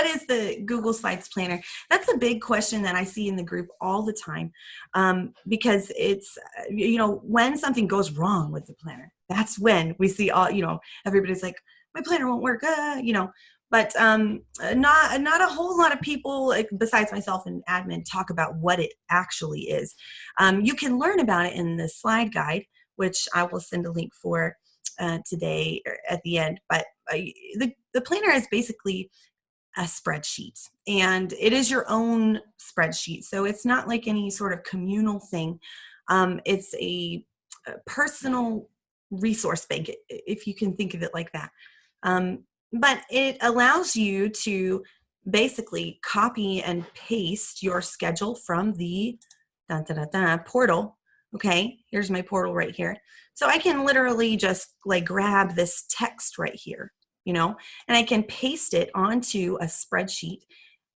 is the Google Slides planner? That's a big question that I see in the group all the time, because it's, when something goes wrong with the planner, that's when we see all, everybody's like, my planner won't work, but not a whole lot of people, like, besides myself and admin, talk about what it actually is. You can learn about it in the slide guide, which I will send a link for today or at the end. But the planner is basically a spreadsheet, and it is your own spreadsheet. So it's not like any sort of communal thing. It's a personal resource bank, if you can think of it like that. But it allows you to basically copy and paste your schedule from the portal. Okay, here's my portal right here. So I can literally just like grab this text right here, and I can paste it onto a spreadsheet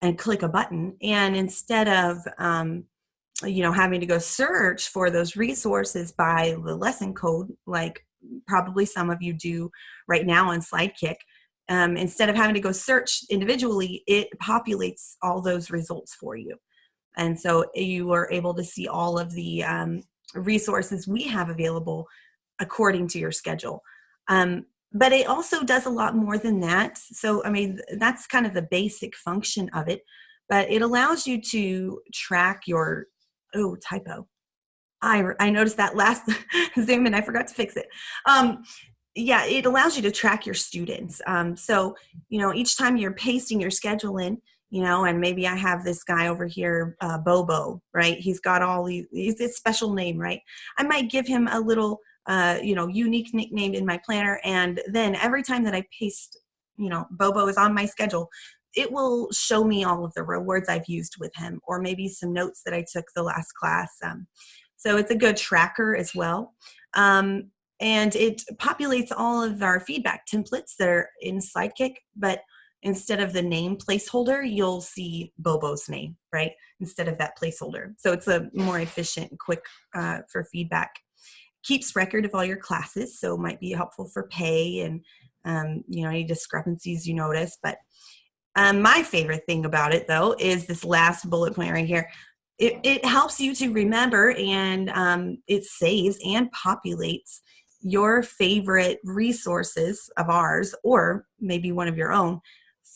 and click a button. And instead of, having to go search for those resources by the lesson code, like probably some of you do right now on Slidekick, instead of having to go search individually, it populates all those results for you. And so you are able to see all of the resources we have available according to your schedule. But it also does a lot more than that. So, that's kind of the basic function of it. But it allows you to track your, typo. I noticed that last Zoom and I forgot to fix it. Yeah, it allows you to track your students. So, each time you're pasting your schedule in, and maybe I have this guy over here, Bobo, right? He's got all these, he's this special name, right? I might give him a little, unique nickname in my planner. And then every time that I paste, Bobo is on my schedule, it will show me all of the rewards I've used with him, or maybe some notes that I took the last class. So it's a good tracker as well. And it populates all of our feedback templates that are in Sidekick, but instead of the name placeholder, you'll see Bobo's name, right? Instead of that placeholder. So it's a more efficient and quick for feedback. Keeps record of all your classes, so it might be helpful for pay and, any discrepancies you notice. But my favorite thing about it, though, is this last bullet point right here. It helps you to remember, and it saves and populates your favorite resources of ours, or maybe one of your own,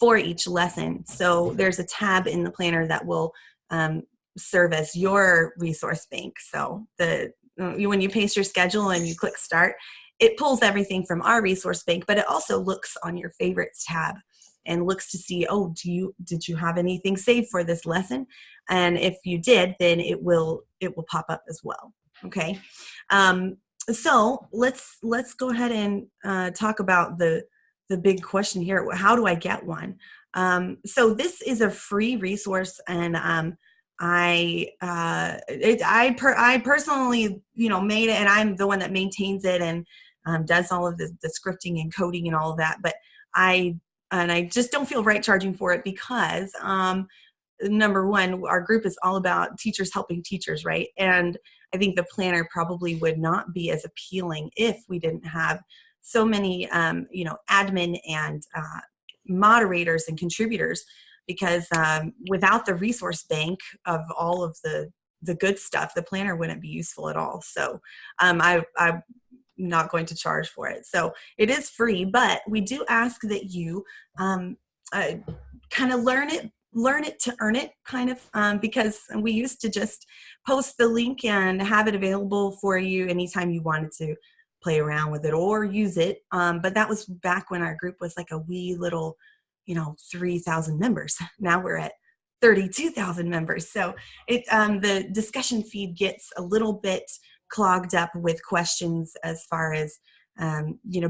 for each lesson. So there's a tab in the planner that will serve as your resource bank. So when you paste your schedule and you click start, it pulls everything from our resource bank, but it also looks on your favorites tab and looks to see, did you have anything saved for this lesson? And if you did, then it will pop up as well. Okay. So let's go ahead and talk about the big question here. How do I get one? So this is a free resource, and I personally, made it, and I'm the one that maintains it and does all of the scripting and coding and all of that. But I just don't feel right charging for it because number one, our group is all about teachers helping teachers, right? And I think the planner probably would not be as appealing if we didn't have so many, admin and moderators and contributors, because without the resource bank of all of the good stuff, the planner wouldn't be useful at all. So I'm not going to charge for it. So it is free, but we do ask that you kind of learn it to earn it, kind of, because we used to just post the link and have it available for you anytime you wanted to play around with it or use it. But that was back when our group was like a wee little, 3,000 members. Now we're at 32,000 members. So the discussion feed gets a little bit clogged up with questions as far as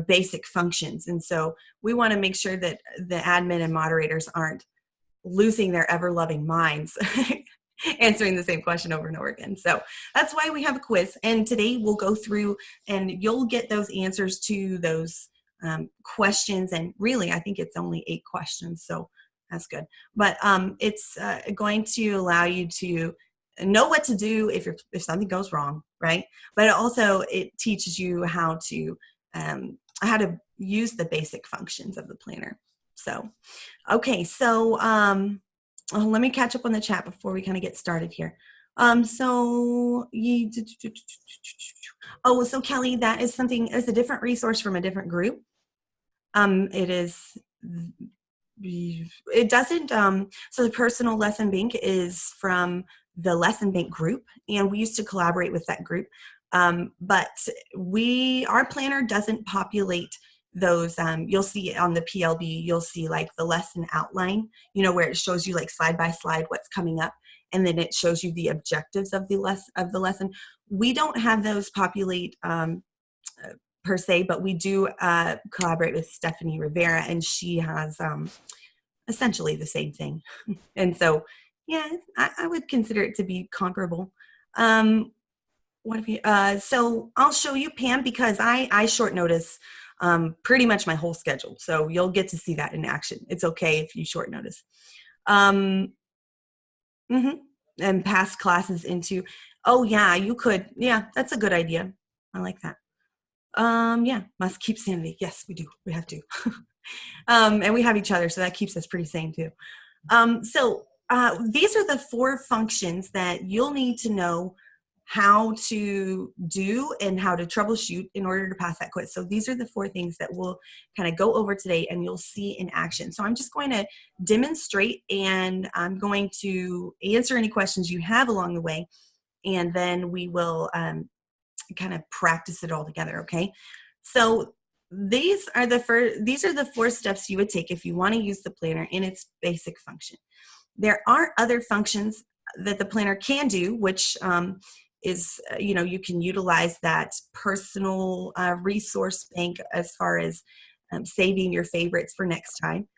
basic functions. And so we want to make sure that the admin and moderators aren't losing their ever-loving minds answering the same question over and over again. So that's why we have a quiz. And today we'll go through and you'll get those answers to those questions. And really, I think it's only 8 questions. So that's good. But it's going to allow you to know what to do if something goes wrong, right? But also it teaches you how to use the basic functions of the planner. So, okay, so let me catch up on the chat before we kind of get started here. So so Kelly, that is something, is a different resource from a different group. It is, it doesn't, so the personal lesson bank is from the lesson bank group, and we used to collaborate with that group. But our planner doesn't populate those. You'll see on the PLB, you'll see like the lesson outline, where it shows you like slide by slide what's coming up, and then it shows you the objectives of the lesson. We don't have those populate per se, but we do collaborate with Stephanie Rivera, and she has essentially the same thing. And so, yeah, I would consider it to be comparable. What have you? So I'll show you, Pam, because I short notice pretty much my whole schedule. So you'll get to see that in action. It's okay if you short notice. And pass classes into, oh yeah, you could. Yeah, that's a good idea. I like that. Yeah, must keep sanity. Yes, we do. We have to. And we have each other, so that keeps us pretty sane too. So these are the 4 functions that you'll need to know how to do and how to troubleshoot in order to pass that quiz. So these are the 4 things that we'll kind of go over today and you'll see in action. So I'm just going to demonstrate, and I'm going to answer any questions you have along the way, and then we will kind of practice it all together. Okay. So these are the 4 steps you would take if you want to use the planner in its basic function. There are other functions that the planner can do, which is, you can utilize that personal resource bank as far as saving your favorites for next time.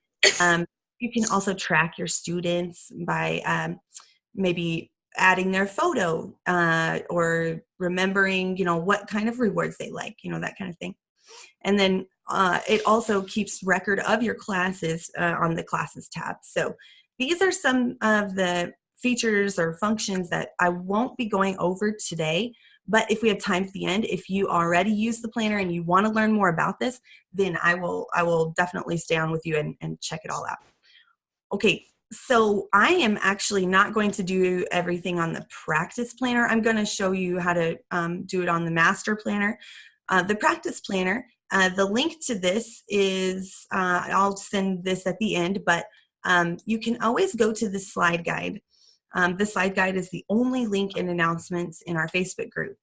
You can also track your students by maybe adding their photo or remembering, what kind of rewards they like, that kind of thing. And then it also keeps record of your classes on the classes tab. So these are some of the features or functions that I won't be going over today, but if we have time at the end, if you already use the planner and you want to learn more about this, then I will definitely stay on with you and check it all out. Okay, so I am actually not going to do everything on the practice planner. I'm going to show you how to do it on the master planner. The practice planner, the link to this is, I'll send this at the end, but you can always go to the slide guide. The slide guide is the only link in announcements in our Facebook group.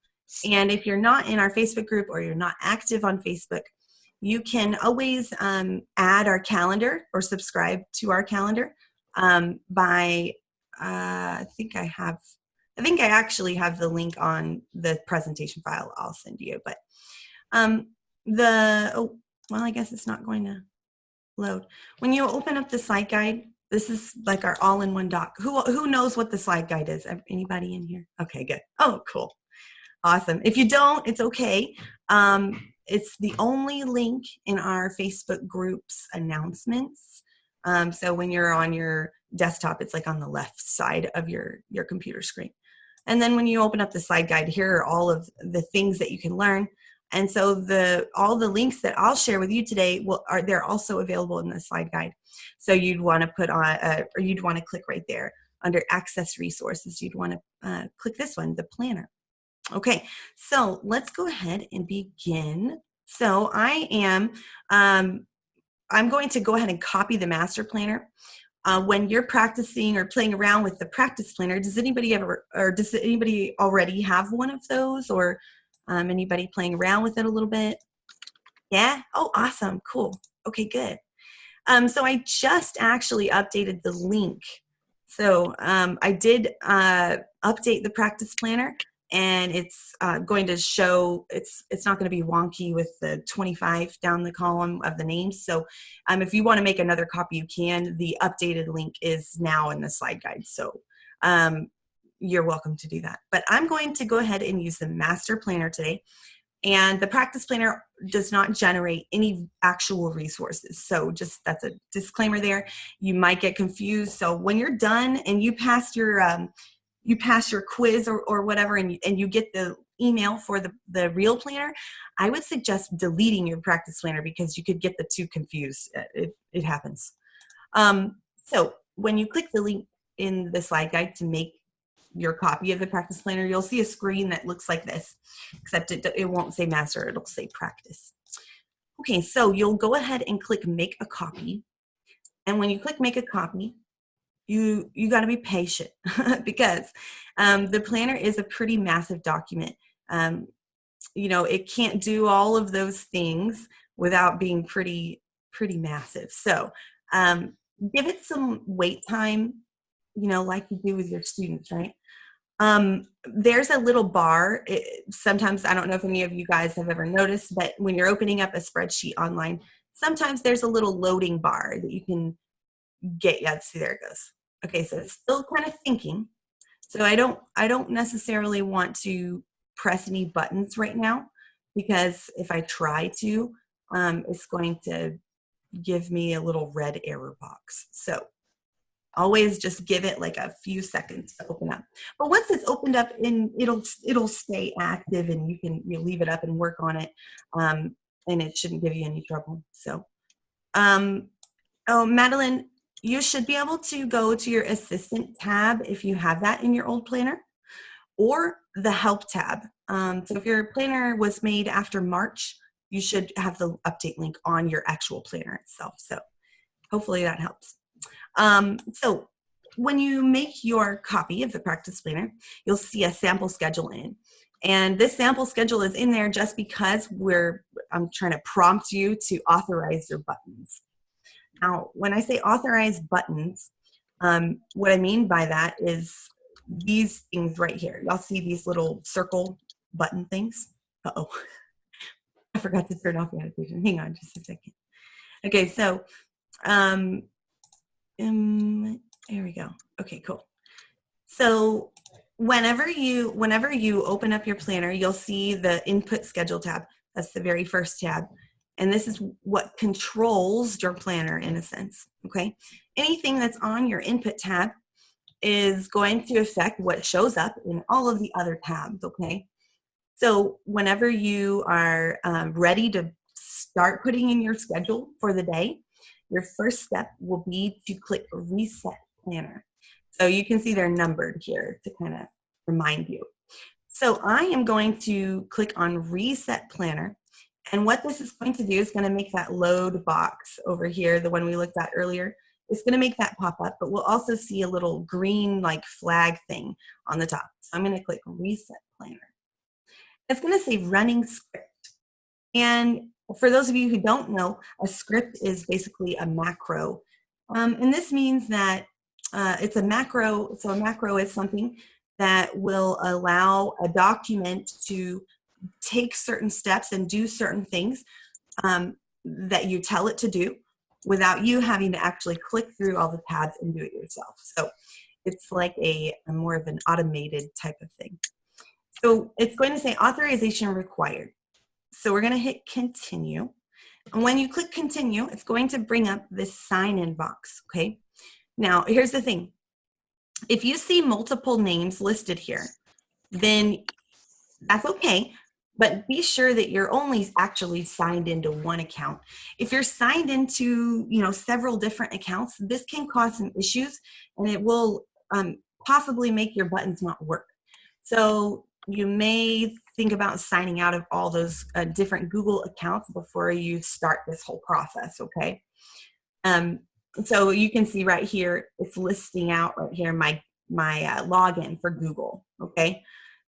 And if you're not in our Facebook group or you're not active on Facebook, you can always add our calendar or subscribe to our calendar by, I think I actually have the link on the presentation file I'll send you. But I guess it's not going to load. When you open up the slide guide, this is like our all-in-one doc. Who knows what the slide guide is? Anybody in here? Okay, good. Oh, cool. Awesome. If you don't, it's okay. It's the only link in our Facebook group's announcements. So when you're on your desktop, it's like on the left side of your computer screen. And then when you open up the slide guide, here are all of the things that you can learn. And so all the links that I'll share with you today they're also available in the slide guide. So you'd want to put on, or you'd want to click right there under Access Resources. You'd want to click this one, the planner. Okay, so let's go ahead and begin. So I'm going to go ahead and copy the master planner. When you're practicing or playing around with the practice planner, does anybody already have one of those, or anybody playing around with it a little bit? Yeah? Oh, awesome. Cool. Okay, good. So I just actually updated the link. So I did update the practice planner, and it's going to show, it's not going to be wonky with the 25 down the column of the names. So if you want to make another copy, you can. The updated link is now in the slide guide. So you're welcome to do that. But I'm going to go ahead and use the master planner today. And the practice planner does not generate any actual resources. So that's a disclaimer there. You might get confused. So when you're done and you pass your quiz or whatever, and you get the email for the real planner, I would suggest deleting your practice planner because you could get the two confused. It happens. So when you click the link in the slide guide to make your copy of the practice planner, you'll see a screen that looks like this, except it won't say master, it'll say practice. Okay, so you'll go ahead and click make a copy. And when you click make a copy, you got to be patient because the planner is a pretty massive document. You know, it can't do all of those things without being pretty massive. So give it some wait time, you know, like you do with your students, right? There's a little bar. Sometimes, I don't know if any of you guys have ever noticed, but when you're opening up a spreadsheet online, sometimes there's a little loading bar that you can get. Yeah, see, there it goes. Okay, so it's still kind of thinking. So I don't necessarily want to press any buttons right now, because if I try to, it's going to give me a little red error box. So always just give it like a few seconds to open up. But once it's opened up, it'll stay active, and you can leave it up and work on it, and it shouldn't give you any trouble. So, oh, Madeline, you should be able to go to your assistant tab if you have that in your old planner, or the help tab. So if your planner was made after March, you should have the update link on your actual planner itself. So hopefully that helps. So when you make your copy of the practice planner, you'll see a sample schedule in. And this sample schedule is in there just because I'm trying to prompt you to authorize your buttons. Now, when I say authorize buttons, what I mean by that is these things right here. Y'all see these little circle button things? Uh-oh. I forgot to turn off the annotation. Hang on just a second. Okay, so there we go. Okay, cool. So whenever you open up your planner, you'll see the input schedule tab. That's the very first tab. And this is what controls your planner in a sense, okay? Anything that's on your input tab is going to affect what shows up in all of the other tabs, okay? So whenever you are ready to start putting in your schedule for the day, your first step will be to click Reset Planner. So you can see they're numbered here to kind of remind you. So I am going to click on Reset Planner. And what this is going to do is going to make that load box over here, the one we looked at earlier, it's going to make that pop up, but we'll also see a little green like flag thing on the top. So I'm going to click Reset Planner. It's going to say Running Script. And for those of you who don't know, a script is basically a macro. And this means that it's a macro. So a macro is something that will allow a document to take certain steps and do certain things that you tell it to do without you having to actually click through all the tabs and do it yourself. So it's like a more of an automated type of thing. So it's going to say authorization required. So we're going to hit continue. And when you click continue, it's going to bring up this sign-in box, okay? Now, here's the thing. If you see multiple names listed here, then that's okay. But be sure that you're only actually signed into one account. If you're signed into, several different accounts, this can cause some issues, and it will possibly make your buttons not work. So you may think about signing out of all those different Google accounts before you start this whole process, okay? So you can see right here, it's listing out right here my login for Google, okay?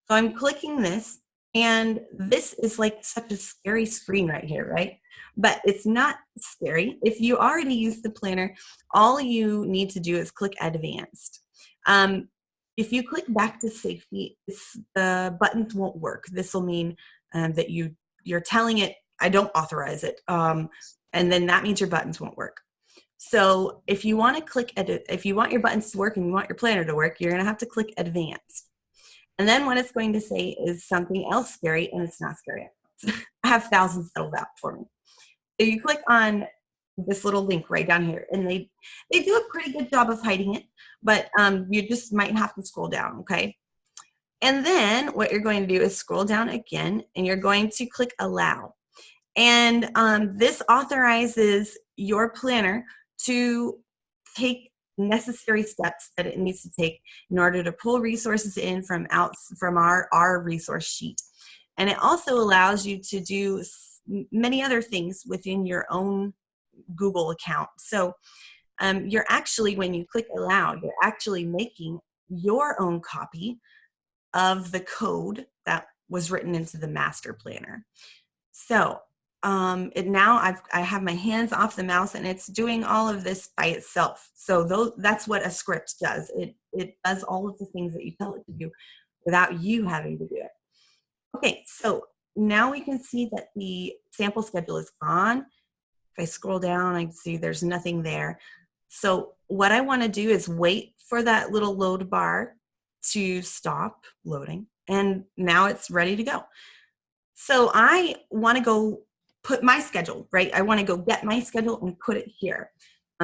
So I'm clicking this. And this is like such a scary screen right here, right? But it's not scary. If you already use the planner, all you need to do is click Advanced. If you click back to safety, the buttons won't work. This will mean that you're telling it, I don't authorize it. And then that means your buttons won't work. So if you want to click edit, if you want your buttons to work and you want your planner to work, you're going to have to click Advanced. And then what it's going to say is something else scary, and it's not scary. I have thousands settled out for me. So you click on this little link right down here, and they do a pretty good job of hiding it, but you just might have to scroll down, okay? And then what you're going to do is scroll down again, and you're going to click allow. And this authorizes your planner to take necessary steps that it needs to take in order to pull resources in from our resource sheet. And it also allows you to do many other things within your own Google account. So you're actually, when you click allow, you're actually making your own copy of the code that was written into the master planner. So now I have my hands off the mouse, and it's doing all of this by itself. So that's what a script does. It does all of the things that you tell it to do without you having to do it. Okay, so now we can see that the sample schedule is gone. If I scroll down, I can see there's nothing there. So what I want to do is wait for that little load bar to stop loading, and now it's ready to go. So I want to go put my schedule, right? I want to go get my schedule and put it here.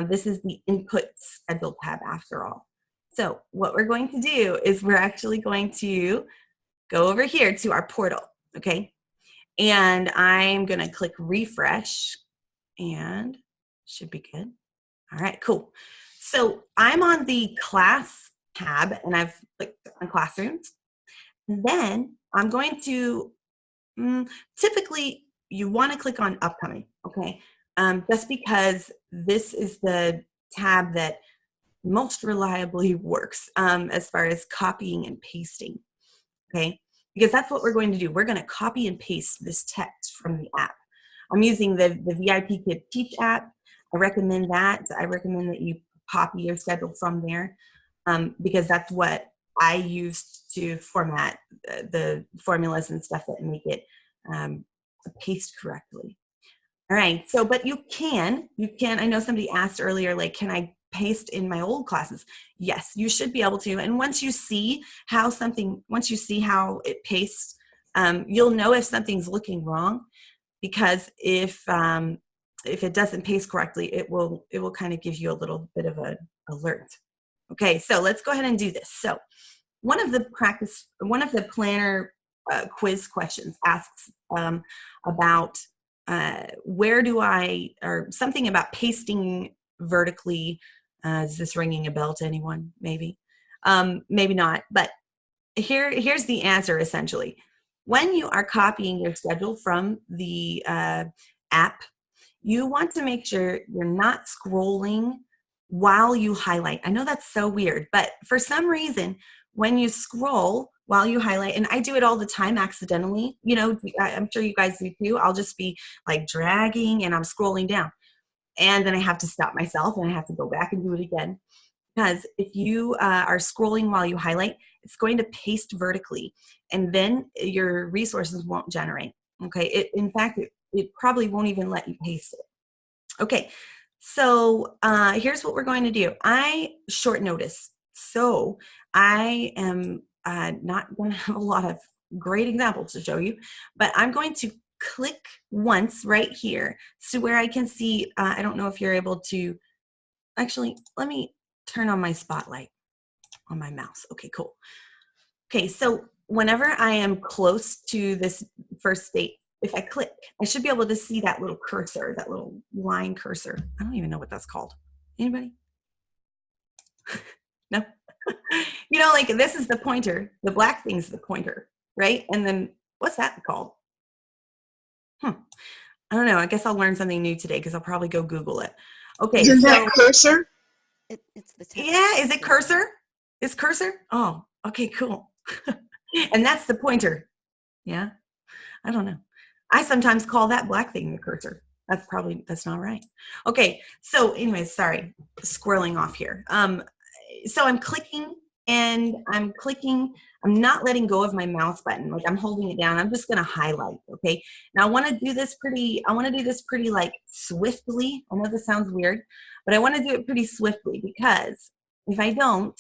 This is the input schedule tab after all. So what we're going to do is we're actually going to go over here to our portal, okay? And I'm going to click refresh, and should be good. All right, cool. So I'm on the class tab, and I've clicked on classrooms. And then I'm going to, typically you want to click on upcoming, okay? Just because this is the tab that most reliably works as far as copying and pasting, okay? Because that's what we're going to do. We're going to copy and paste this text from the app. I'm using the VIPKid Teach app. I recommend that. I recommend that you copy your schedule from there because that's what I use to format the formulas and stuff that make it paste correctly. All right, so, but you can, I know somebody asked earlier, like, can I paste in my old classes? Yes, you should be able to. And once you see how it pastes, you'll know if something's looking wrong, because if it doesn't paste correctly, it will kind of give you a little bit of an alert. Okay, so let's go ahead and do this. So one of the planner quiz questions asks about or something about pasting vertically. Is this ringing a bell to anyone? Maybe, maybe not. But here's the answer essentially. When you are copying your schedule from the app, you want to make sure you're not scrolling while you highlight. I know that's so weird, but for some reason, when you scroll while you highlight, and I do it all the time accidentally, you know, I'm sure you guys do too. I'll just be like dragging and I'm scrolling down. And then I have to stop myself and I have to go back and do it again. Because if you are scrolling while you highlight, it's going to paste vertically, and then your resources won't generate. Okay, in fact, it probably won't even let you paste it. Okay, so here's what we're going to do. Short notice, so I am not going to have a lot of great examples to show you, but I'm going to click once right here so where I can see, I don't know if you're able to, actually, let me turn on my spotlight on my mouse. Okay, cool. Okay, so whenever I am close to this first date, if I click, I should be able to see that little cursor, that little line cursor. I don't even know what that's called. Anybody? No? You know, like this is the pointer. The black thing's the pointer, right? And then what's that called? I don't know. I guess I'll learn something new today because I'll probably go Google it. Okay, Isn't that cursor? It's the text. Yeah, is it cursor? Is cursor? Oh, okay, cool. And that's the pointer. Yeah, I don't know. I sometimes call that black thing the cursor. That's not right. Okay, so anyways, sorry, squirreling off here. So I'm clicking and I'm not letting go of my mouse button. Like I'm holding it down. I'm just gonna highlight, okay? Now I wanna do this pretty like swiftly. I know this sounds weird, but I wanna do it pretty swiftly because if I don't,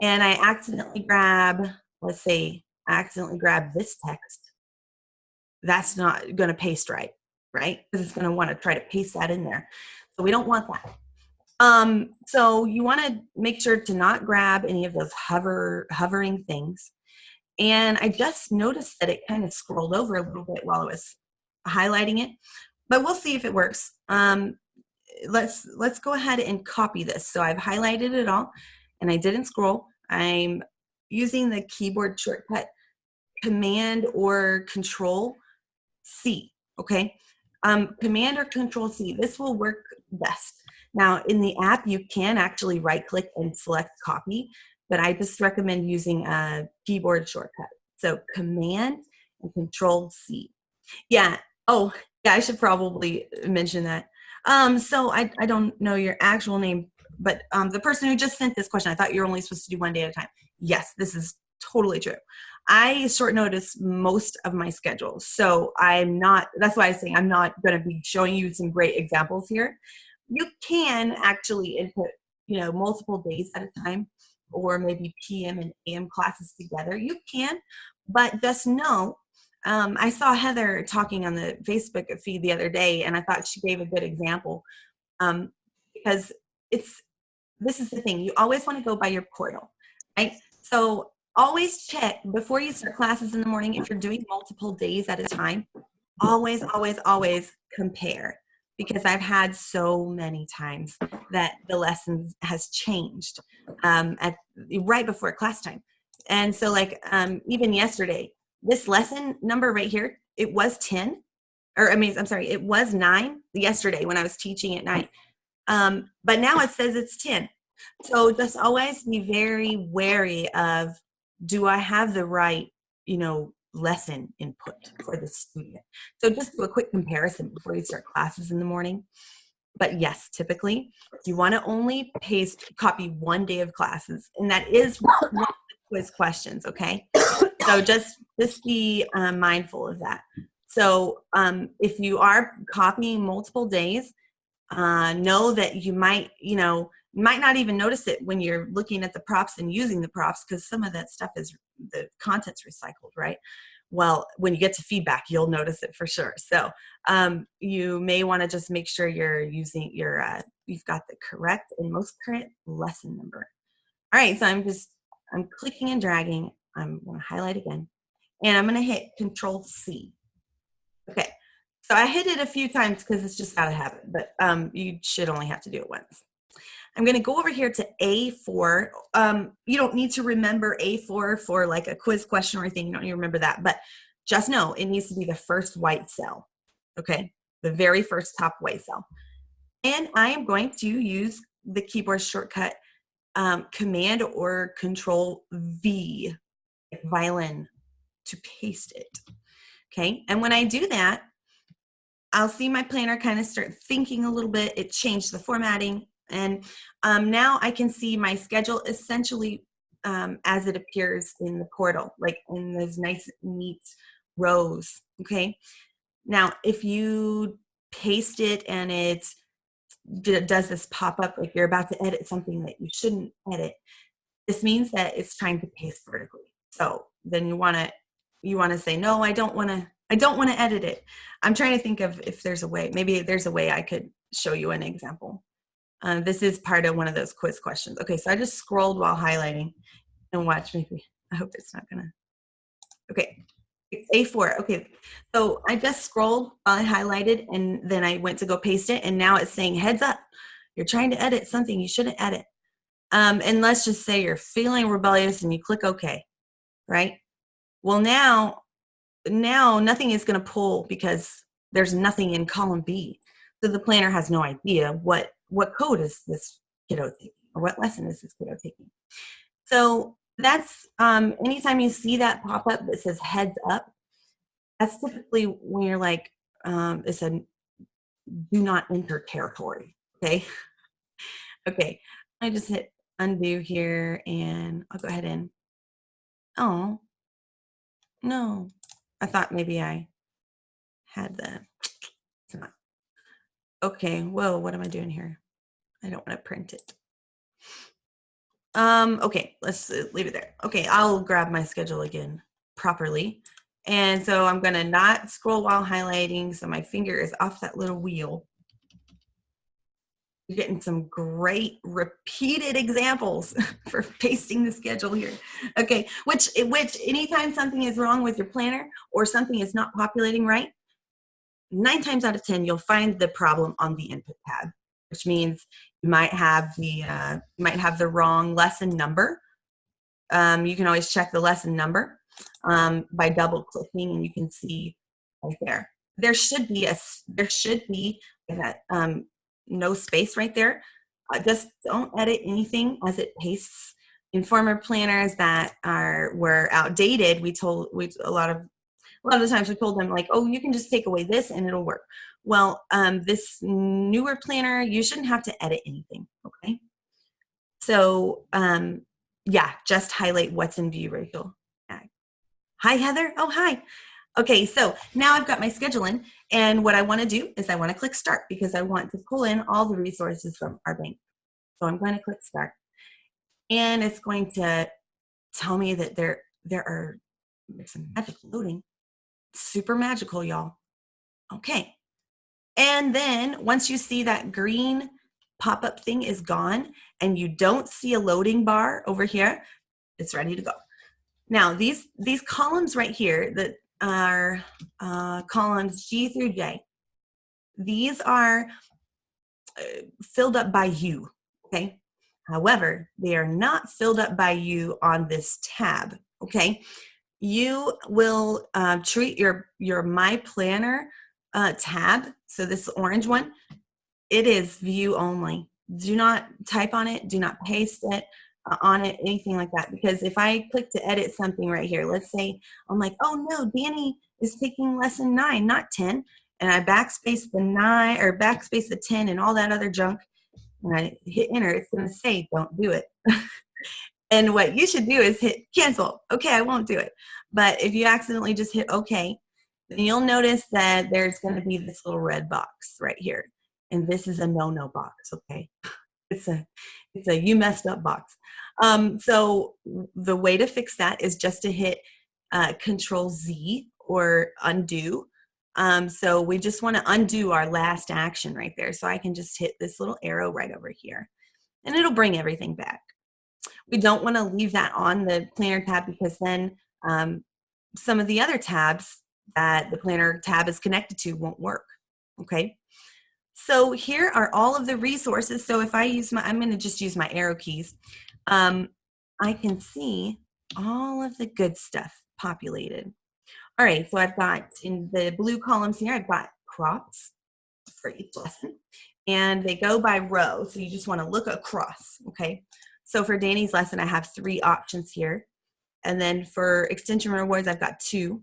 and I accidentally grab, let's say, I accidentally grab this text, that's not gonna paste right? Because it's gonna wanna try to paste that in there. So we don't want that. So you want to make sure to not grab any of those hovering things. And I just noticed that it kind of scrolled over a little bit while I was highlighting it, but we'll see if it works. Let's go ahead and copy this. So I've highlighted it all and I didn't scroll. I'm using the keyboard shortcut Command or Control C, okay? Command or Control C, this will work best. Now in the app, you can actually right click and select copy, but I just recommend using a keyboard shortcut. So Command and Control C. Yeah, oh, yeah, I should probably mention that. So I don't know your actual name, but the person who just sent this question, I thought you were only supposed to do one day at a time. Yes, this is totally true. I short notice most of my schedules. So I'm not, that's why I say I'm not going to be showing you some great examples here. You can actually input, multiple days at a time, or maybe PM and AM classes together. You can, but just know, I saw Heather talking on the Facebook feed the other day, and I thought she gave a good example, because this is the thing. You always want to go by your portal, right? So always check before you start classes in the morning. If you're doing multiple days at a time, always, always, always compare, because I've had so many times that the lesson has changed right before class time. And so even yesterday, this lesson number right here, it was 10, I'm sorry, it was 9 yesterday when I was teaching at night. But now it says it's 10. So just always be very wary of, do I have the right, lesson input for the student? So just do a quick comparison before you start classes in the morning. But yes, typically you want to only copy one day of classes, and that is one of the quiz questions, okay? So just be mindful of that. So if you are copying multiple days, know that you might not even notice it when you're looking at the props and using the props, because some of that stuff is, the content's recycled, right? Well, when you get to feedback, you'll notice it for sure. So you may want to just make sure you're using you've got the correct and most current lesson number. All right, so I'm clicking and dragging. I'm going to highlight again, and I'm going to hit Control C. Okay, so I hit it a few times because it's just out of habit, but you should only have to do it once. I'm going to go over here to A4. You don't need to remember A4 for like a quiz question or anything. You don't need to remember that, but just know it needs to be the first white cell, okay? The very first top white cell. And I am going to use the keyboard shortcut Command or Control V, like violin, to paste it, okay? And when I do that, I'll see my planner kind of start thinking a little bit. It changed the formatting. And now I can see my schedule essentially as it appears in the portal, like in those nice, neat rows, okay? Now, if you paste it and it does this pop up, like you're about to edit something that you shouldn't edit, this means that it's trying to paste vertically. So then you want to say, no, I don't want to edit it. I'm trying to think of if there's a way. Maybe there's a way I could show you an example. This is part of one of those quiz questions. Okay, so I just scrolled while highlighting, and watch, maybe, I hope it's not gonna, okay, it's A4. Okay, so I just scrolled while I highlighted, and then I went to go paste it, and now it's saying, heads up, you're trying to edit something you shouldn't edit. And let's just say you're feeling rebellious and you click OK, right? Well, now nothing is going to pull because there's nothing in column B. So the planner has no idea what code is this kiddo taking, or what lesson is this kiddo taking. So that's anytime you see that pop up that says heads up, that's typically when you're like, it said do not enter territory, okay? Okay, I just hit undo here, and I'll go ahead and, oh, no. I thought maybe I had the, it's not. Okay, whoa, what am I doing here? I don't want to print it. Okay, let's leave it there. Okay, I'll grab my schedule again properly. And so I'm gonna not scroll while highlighting, so my finger is off that little wheel. You're getting some great repeated examples for pasting the schedule here. Okay, which anytime something is wrong with your planner or something is not populating right, 9 times out of 10, you'll find the problem on the input tab, which means you might have the wrong lesson number. You can always check the lesson number by double clicking, and you can see right there. There should be that no space right there. Just don't edit anything as it pastes. In former planners that were outdated, a lot of the times we told them like, oh, you can just take away this and it'll work. Well, this newer planner, you shouldn't have to edit anything. Okay, so yeah, just highlight what's in view, Rachel. Hi, Heather. Oh, hi. Okay, so now I've got my schedule in, and what I want to do is I want to click start because I want to pull in all the resources from our bank. So I'm going to click start, and it's going to tell me that there's some magic loading. Super magical, y'all. Okay, and then once you see that green pop-up thing is gone and you don't see a loading bar over here, it's ready to go. Now these columns right here that are columns G through J, these are filled up by you, okay? However, they are not filled up by you on this tab, okay? You will treat your My Planner tab, so this orange one, it is view only. Do not type on it, do not paste it on it, anything like that, because if I click to edit something right here, let's say I'm like, oh no, Danny is taking lesson 9, not 10, and I backspace the 9 or backspace the 10 and all that other junk, and I hit enter, it's going to say don't do it. And what you should do is hit cancel. Okay, I won't do it. But if you accidentally just hit okay, then you'll notice that there's going to be this little red box right here. And this is a no-no box, okay? It's a you messed up box. So the way to fix that is just to hit Control Z or undo. So we just want to undo our last action right there. So I can just hit this little arrow right over here, and it'll bring everything back. We don't want to leave that on the planner tab because then some of the other tabs that the planner tab is connected to won't work, okay? So here are all of the resources. So if I use I'm going to just use my arrow keys. I can see all of the good stuff populated. All right, so I've got in the blue columns here, I've got crops for each lesson, and they go by row. So you just want to look across, okay? So for Danny's lesson, I have 3 options here. And then for extension rewards, I've got 2.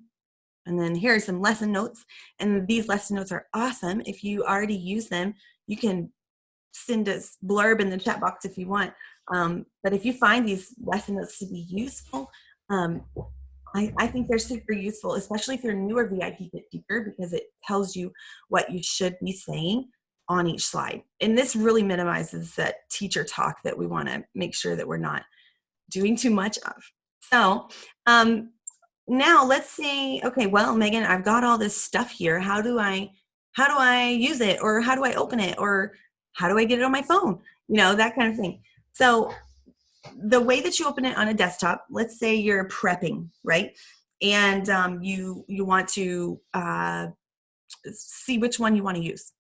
And then here are some lesson notes. And these lesson notes are awesome. If you already use them, you can send us blurb in the chat box if you want. But if you find these lesson notes to be useful, I think they're super useful, especially if you're a newer VIPKid teacher, because it tells you what you should be saying on each slide. And this really minimizes that teacher talk that we want to make sure that we're not doing too much of. So now let's say, okay, well, Megan, I've got all this stuff here. How do I use it? Or how do I open it? Or how do I get it on my phone? You know, that kind of thing. So the way that you open it on a desktop, let's say you're prepping, right? And you want to see which one you want to use.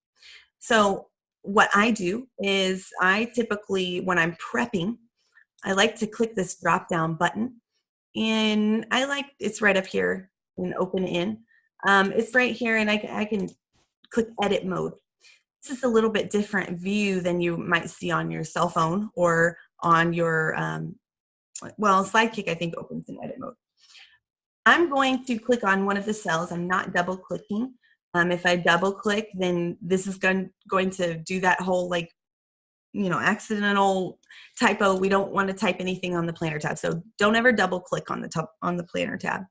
So what I do is I typically, when I'm prepping, I like to click this drop down button, and it's right up here in open in. It's right here, and I can click edit mode. This is a little bit different view than you might see on your cell phone or on your, well, Sidekick I think opens in edit mode. I'm going to click on one of the cells. I'm not double clicking. If I double click, then this is going to do that whole accidental typo. We don't want to type anything on the planner tab. So don't ever double click on the planner tab.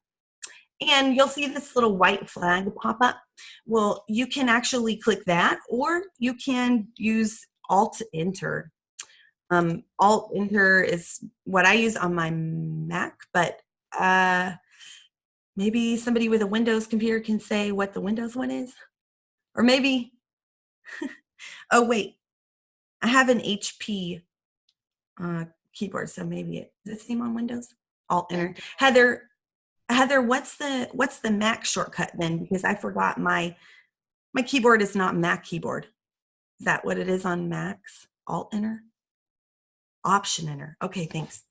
And you'll see this little white flag pop up. Well, you can actually click that, or you can use Alt-Enter. Alt-Enter is what I use on my Mac, but maybe somebody with a Windows computer can say what the Windows one is. Or maybe, oh wait, I have an HP keyboard, so maybe is it same on Windows? Alt Enter. Heather, what's the Mac shortcut then? Because I forgot my keyboard is not Mac keyboard. Is that what it is on Macs? Alt Enter? Option Enter. Okay, thanks.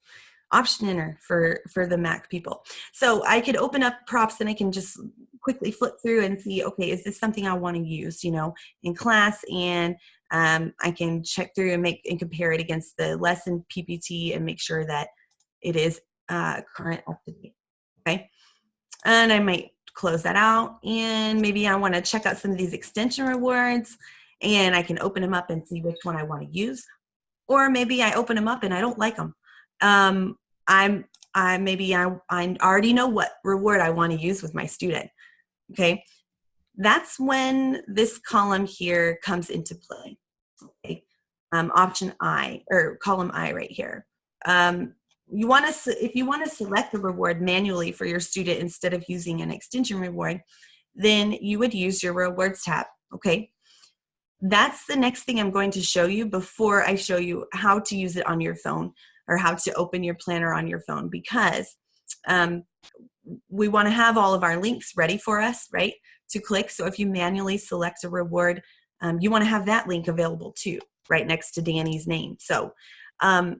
Option Enter for the Mac people. So I could open up props and I can just quickly flip through and see, okay, is this something I want to use, in class? And I can check through and compare it against the lesson PPT and make sure that it is current, up to date. Okay, and I might close that out, and maybe I want to check out some of these extension rewards, and I can open them up and see which one I want to use. Or maybe I open them up and I don't like them. I already know what reward I want to use with my student. Okay, that's when this column here comes into play. Okay, option I, or column I right here. If you want to select the reward manually for your student instead of using an extension reward, then you would use your rewards tab. Okay, that's the next thing I'm going to show you before I show you how to use it on your phone or how to open your planner on your phone, because we want to have all of our links ready for us, right, to click. So if you manually select a reward, you want to have that link available too, right next to Danny's name. So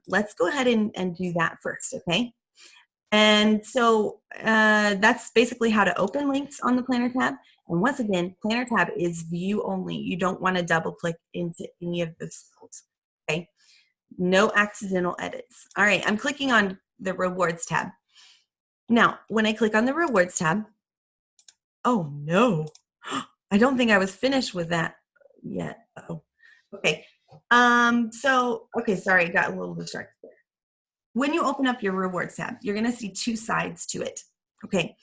let's go ahead and do that first, okay? And so that's basically how to open links on the Planner tab. And once again, Planner tab is view only. You don't want to double click into any of the cells, okay? No accidental edits. All right, I'm clicking on the rewards tab. Now, when I click on the rewards tab, oh no, I don't think I was finished with that yet. Oh, okay. Okay, sorry, I got a little distracted there. When you open up your rewards tab, you're gonna see two sides to it, okay?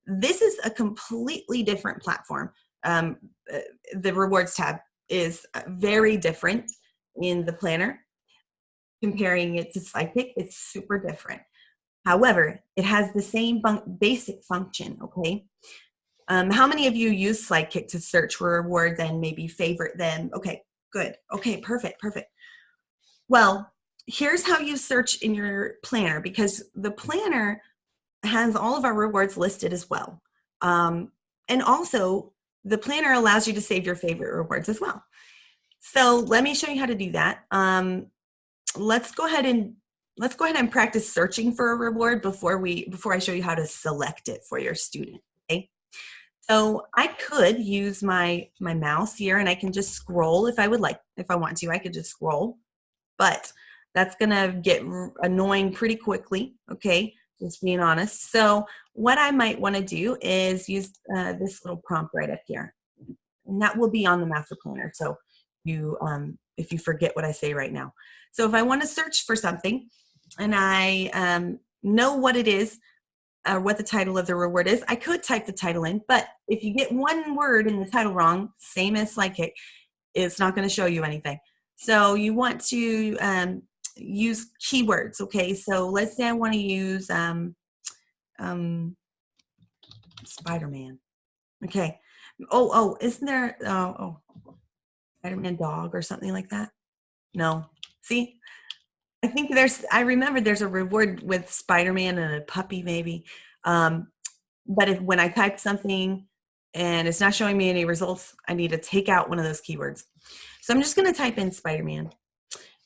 This is a completely different platform. The rewards tab is very different in the planner. Comparing it to Sidekick, it's super different. However, it has the same basic function, okay? How many of you use Sidekick to search for rewards and maybe favorite them? Okay, good. Okay, perfect. Well, here's how you search in your planner, because the planner has all of our rewards listed as well. And also, the planner allows you to save your favorite rewards as well. So let me show you how to do that. Let's go ahead and practice searching for a reward before I show you how to select it for your student. Okay. So I could use my mouse here, and I can just scroll if I want to. I could just scroll, but that's gonna get annoying pretty quickly. Okay, just being honest. So what I might want to do is use this little prompt right up here, and that will be on the master planner. So if you forget what I say right now. So if I want to search for something and I know what it is, what the title of the reward is, I could type the title in, but if you get one word in the title wrong, same as Sidekick, it's not going to show you anything. So you want to use keywords, okay? So let's say I want to use Spider-Man. Okay. Isn't there, Spider-Man dog or something like that? No. See, I remember there's a reward with Spider-Man and a puppy maybe. But when I type something and it's not showing me any results, I need to take out one of those keywords. So I'm just going to type in Spider-Man.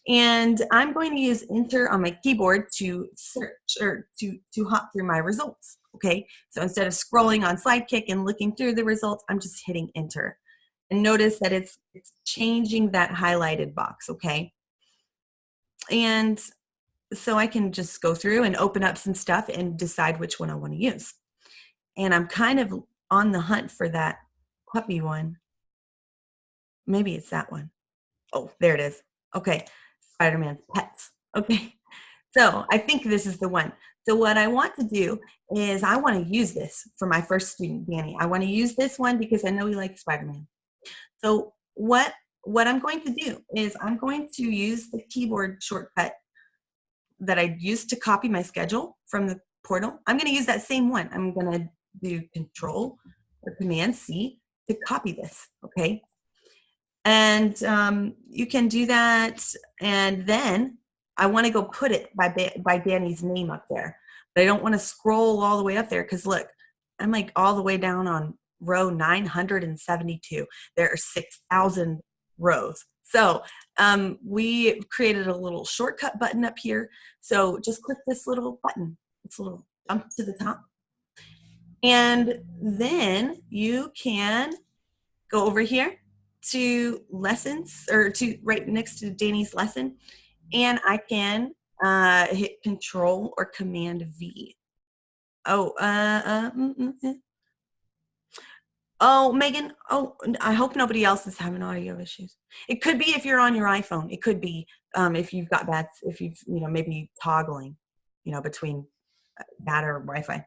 And I'm going to use enter on my keyboard to search or to hop through my results. Okay, so instead of scrolling on Sidekick and looking through the results, I'm just hitting enter. And notice that it's changing that highlighted box, okay? And so I can just go through and open up some stuff and decide which one I want to use. And I'm kind of on the hunt for that puppy one. Maybe it's that one. Oh, there it is. Okay, Spider-Man's pets. Okay, so I think this is the one. So what I want to do is I want to use this for my first student, Danny. I want to use this one because I know he likes Spider-Man. So what I'm going to do is I'm going to use the keyboard shortcut that I used to copy my schedule from the portal. I'm going to use that same one. I'm going to do Control or Command C to copy this, okay? And you can do that. And then I want to go put it by Danny's name up there. But I don't want to scroll all the way up there because look, I'm like all the way down on row 972. There are 6,000 rows. So we created a little shortcut button up here. So just click this little button, this little jump to the top. And then you can go over here to lessons or to right next to Danny's lesson, and I can hit Control or Command V. Oh, oh, Megan. Oh, I hope nobody else is having audio issues. It could be if you're on your iPhone. It could be if you've got bad, if you've maybe toggling, between that or Wi-Fi.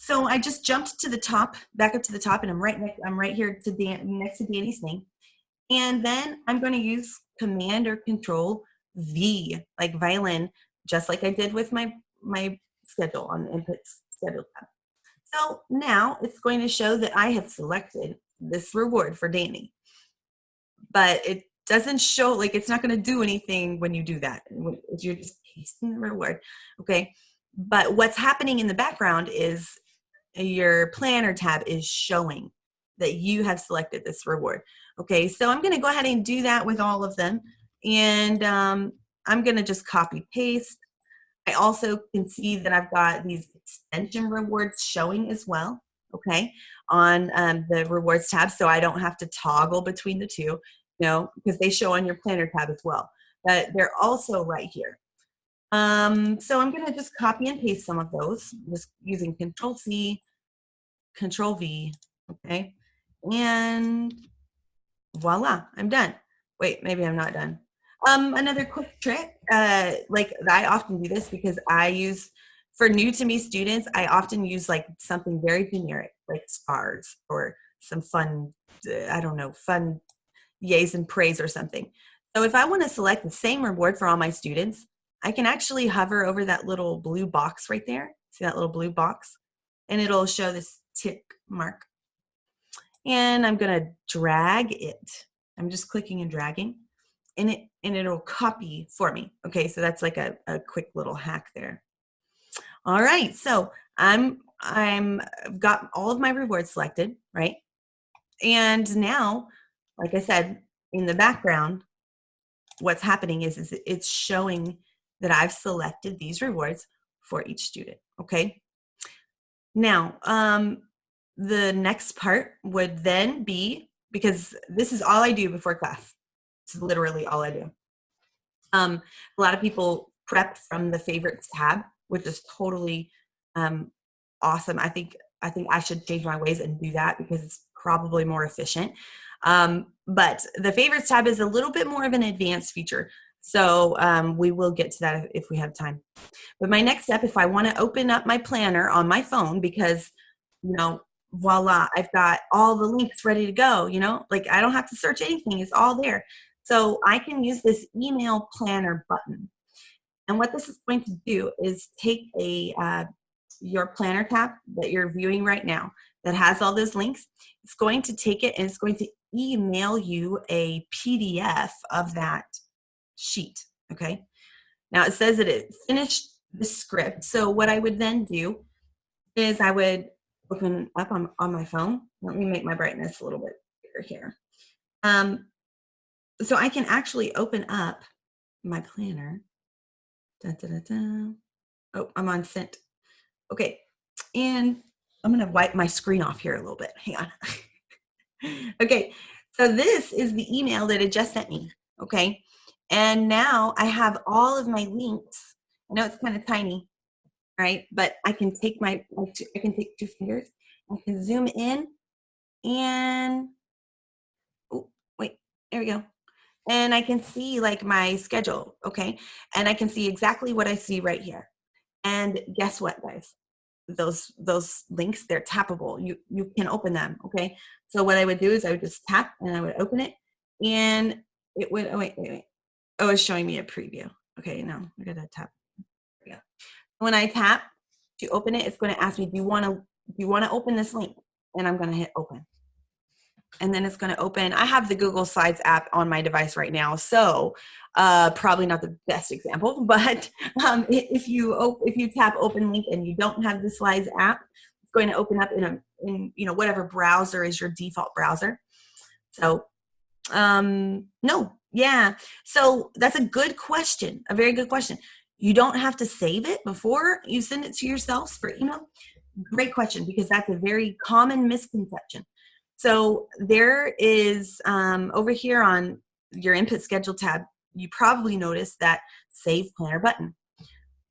So I just jumped to the top, back up to the top, and I'm right here next to Danny's name. And then I'm going to use Command or Control V, like violin, just like I did with my schedule on the input schedule tab. So now it's going to show that I have selected this reward for Danny. But it doesn't show, like it's not going to do anything when you do that. You're just pasting the reward, okay? But what's happening in the background is your planner tab is showing that you have selected this reward. Okay, so I'm going to go ahead and do that with all of them. And I'm going to just copy paste. I also can see that I've got these extension rewards showing as well, okay, on the rewards tab. So I don't have to toggle between the two, because they show on your planner tab as well. But they're also right here. So I'm going to just copy and paste some of those, just using Control C, Control V, okay, and voila, I'm done. Wait, maybe I'm not done. Another quick trick, like I often do this because for new to me students, I often use like something very generic, like stars or some fun, I don't know, fun yays and praise or something. So if I want to select the same reward for all my students, I can actually hover over that little blue box right there. See that little blue box? And it'll show this tick mark. And I'm going to drag it. I'm just clicking and dragging, and it'll copy for me. Okay, so that's like a quick little hack there. All right, so I've got all of my rewards selected, right? And now, like I said, in the background, what's happening is it's showing that I've selected these rewards for each student, okay? Now, the next part would then be, because this is all I do before class. It's literally all I do. A lot of people prep from the favorites tab, which is totally awesome. I think I should change my ways and do that because it's probably more efficient. But the favorites tab is a little bit more of an advanced feature. So we will get to that if we have time. But my next step, if I want to open up my planner on my phone, because, voila, I've got all the links ready to go, like I don't have to search anything. It's all there. So I can use this email planner button. And what this is going to do is take your planner tab that you're viewing right now that has all those links. It's going to take it and it's going to email you a PDF of that sheet, okay? Now it says that it finished the script. So what I would then do is I would open up on my phone. Let me make my brightness a little bit bigger here. So I can actually open up my planner. Da, da, da, da. Oh, I'm on sent. Okay, and I'm gonna wipe my screen off here a little bit. Hang on. Okay, so this is the email that it just sent me, okay? And now I have all of my links. I know it's kind of tiny, right? But I can take I can take 2 fingers, I can zoom in and, oh, wait, there we go. And I can see like my schedule, okay? And I can see exactly what I see right here. And guess what, guys? Those links, they're tappable. You can open them, okay? So what I would do is I would just tap and I would open it and it would, oh, wait. Oh, it's showing me a preview. Okay, no, I gotta tap. There we go. When I tap to open it, it's gonna ask me, do you wanna open this link? And I'm gonna hit open. and then it's going to open. I have the Google Slides app on my device right now, so probably not the best example, but if you tap open link and you don't have the Slides app, it's going to open up in whatever browser is your default browser. So no, yeah. So that's a good question, a very good question. You don't have to save it before you send it to yourselves for email. Great question, because that's a very common misconception. So there is over here on your input schedule tab, you probably noticed that save planner button.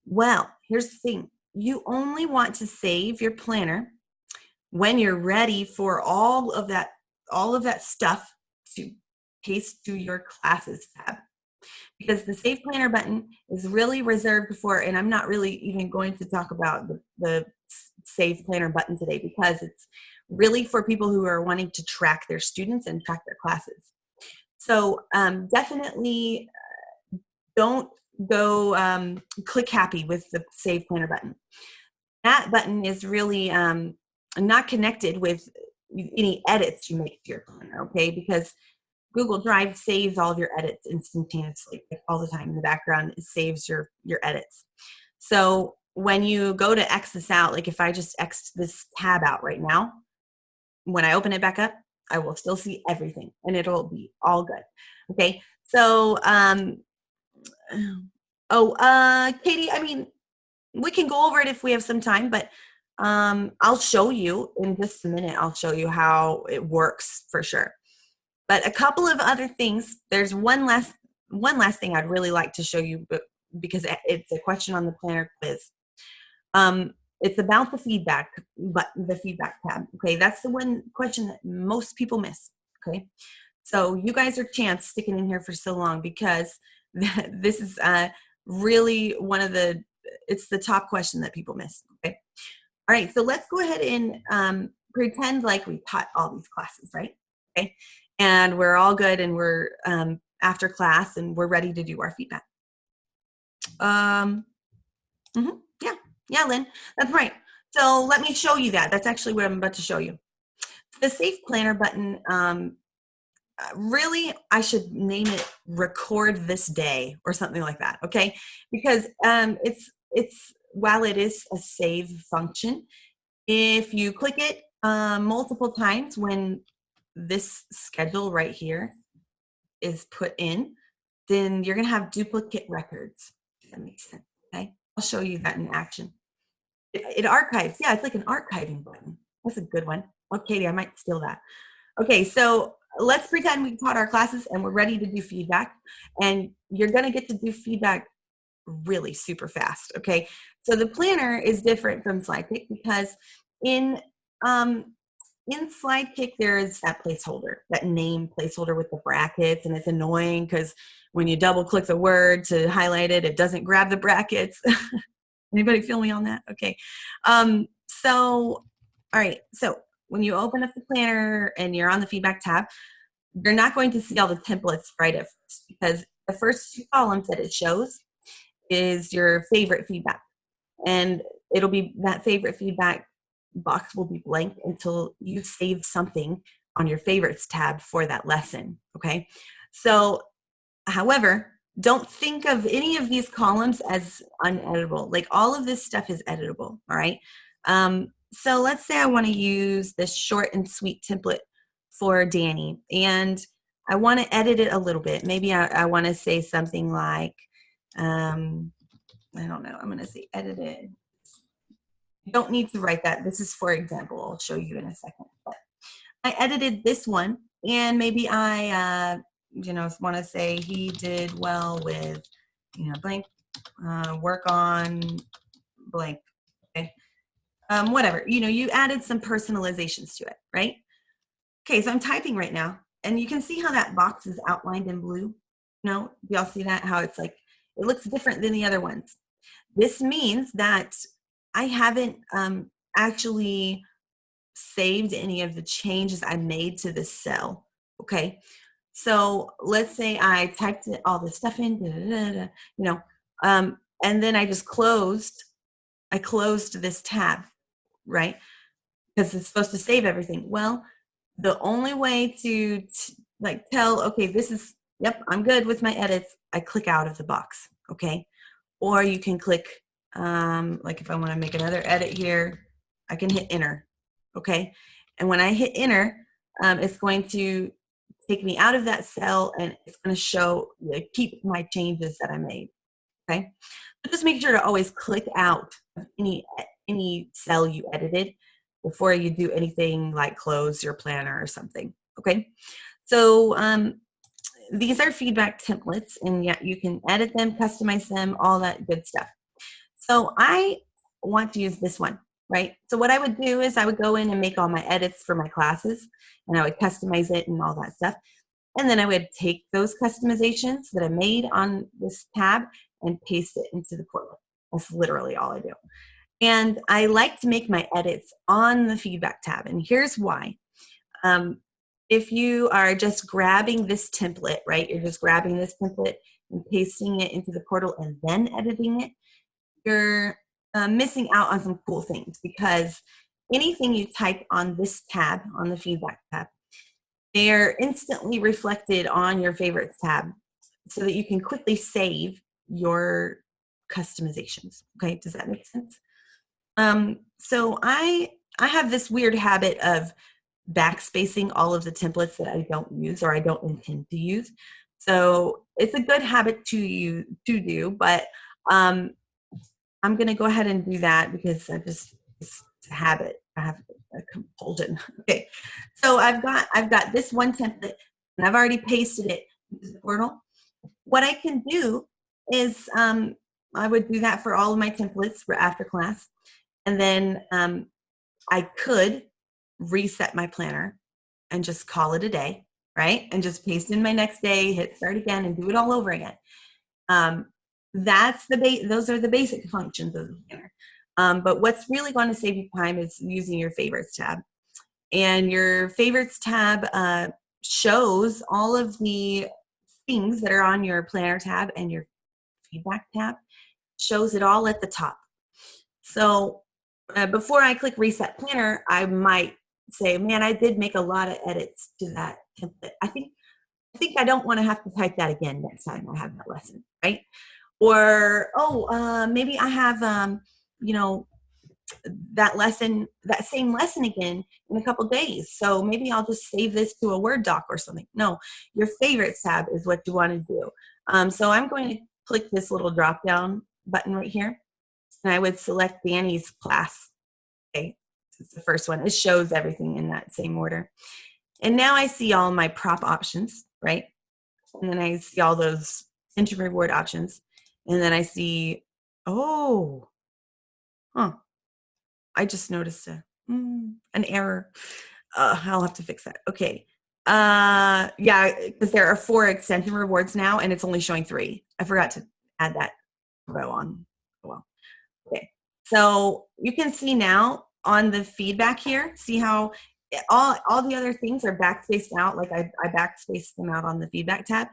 Well, here's the thing. You only want to save your planner when you're ready for all of that stuff to paste to your classes tab. Because the Save Planner button is really reserved for, and I'm not really even going to talk about the Save Planner button today, because it's really for people who are wanting to track their students and track their classes. So definitely don't go click happy with the Save Planner button. That button is really not connected with any edits you make to your planner, okay? Because Google Drive saves all of your edits instantaneously, like all the time in the background. It saves your edits. So when you go to X this out, like if I just X this tab out right now, when I open it back up, I will still see everything and it'll be all good. Okay. So, Katie, I mean, we can go over it if we have some time, but I'll show you in just a minute. I'll show you how it works for sure. But a couple of other things. There's one last thing I'd really like to show you, but because it's a question on the planner quiz. It's about the feedback, but the feedback tab. Okay, that's the one question that most people miss. Okay, so you guys are chance sticking in here for so long, because this is really one of it's the top question that people miss. Okay, all right. So let's go ahead and pretend like we taught all these classes, right? Okay, and we're all good, and we're after class, and we're ready to do our feedback. Yeah, Lynn, that's right. So let me show you that. That's actually what I'm about to show you. The Save Planner button, really, I should name it Record This Day or something like that, okay? Because it's while it is a save function, if you click it multiple times when this schedule right here is put in, then you're gonna have duplicate records, if that makes sense, okay? I'll show you that in action. It archives. Yeah, it's like an archiving button. That's a good one. Oh, Katie, I might steal that. Okay, so let's pretend we taught our classes and we're ready to do feedback. And you're going to get to do feedback really super fast, okay? So the planner is different from SlidePick, because in SlidePick, there is that placeholder, that name placeholder with the brackets, and it's annoying because when you double click the word to highlight it, it doesn't grab the brackets. Anybody feel me on that? Okay. All right. So when you open up the planner and you're on the feedback tab, you're not going to see all the templates right at first, because the first two columns that it shows is your favorite feedback. And it'll be that favorite feedback box will be blank until you save something on your favorites tab for that lesson. Okay. So, however, don't think of any of these columns as uneditable. Like, all of this stuff is editable, all right? So let's say I want to use this short and sweet template for Danny, and I want to edit it a little bit. Maybe I want to say something like, I don't know, I'm going to say edited. You don't need to write that. This is for example. I'll show you in a second. But I edited this one, and maybe I want to say he did well with, blank, work on blank, okay? Whatever, you added some personalizations to it, right? Okay, so I'm typing right now, and you can see how that box is outlined in blue. No, y'all see that? How it's like, it looks different than the other ones. This means that I haven't actually saved any of the changes I made to this cell, okay? So let's say I typed all this stuff in, and then I just closed this tab, right? Because it's supposed to save everything. Well, The only way to like tell, okay, this is, yep, I'm good with my edits, I click out of the box, okay? Or you can click, like if I want to make another edit here, I can hit enter, okay? And when I hit enter, it's going to take me out of that cell and it's going to show, like, keep my changes that I made, okay? But just make sure to always click out of any cell you edited before you do anything like close your planner or something, okay? So these are feedback templates, and yet you can edit them, customize them, all that good stuff. So I want to use this one, right? So what I would do is I would go in and make all my edits for my classes, and I would customize it and all that stuff. And then I would take those customizations that I made on this tab and paste it into the portal. That's literally all I do. And I like to make my edits on the feedback tab, and here's why. If you are just grabbing this template, right, you're just grabbing this template and pasting it into the portal and then editing it, you're missing out on some cool things, because anything you type on this tab, on the feedback tab, they're instantly reflected on your favorites tab so that you can quickly save your customizations. Okay, does that make sense? So I have this weird habit of backspacing all of the templates that I don't use or I don't intend to use. So it's a good habit to do, but I'm going to go ahead and do that because it's a habit. I have a compulsion. Okay, so I've got this one template and I've already pasted it into the portal. What I can do is I would do that for all of my templates for after class, and then I could reset my planner and just call it a day, right? And just paste in my next day, hit start again, and do it all over again. Those are the basic functions of the planner. But what's really going to save you time is using your favorites tab. And your favorites tab shows all of the things that are on your planner tab, and your feedback tab shows it all at the top. So before I click reset planner, I might say, man, I did make a lot of edits to that template. I think I don't want to have to type that again next time I have that lesson, right? Or, maybe I have, that same lesson again in a couple days. So maybe I'll just save this to a Word doc or something. No, your favorites tab is what you want to do. So I'm going to click this little drop down button right here, and I would select Danny's class. Okay, it's the first one. It shows everything in that same order. And now I see all my prop options, right? And then I see all those enter reward options. And then I see, I just noticed an error. I'll have to fix that. Okay. Yeah, because there are 4 extension rewards now, and it's only showing 3. I forgot to add that row on. Well, okay. So you can see now on the feedback here, see how all the other things are backspaced out. Like I backspaced them out on the feedback tab,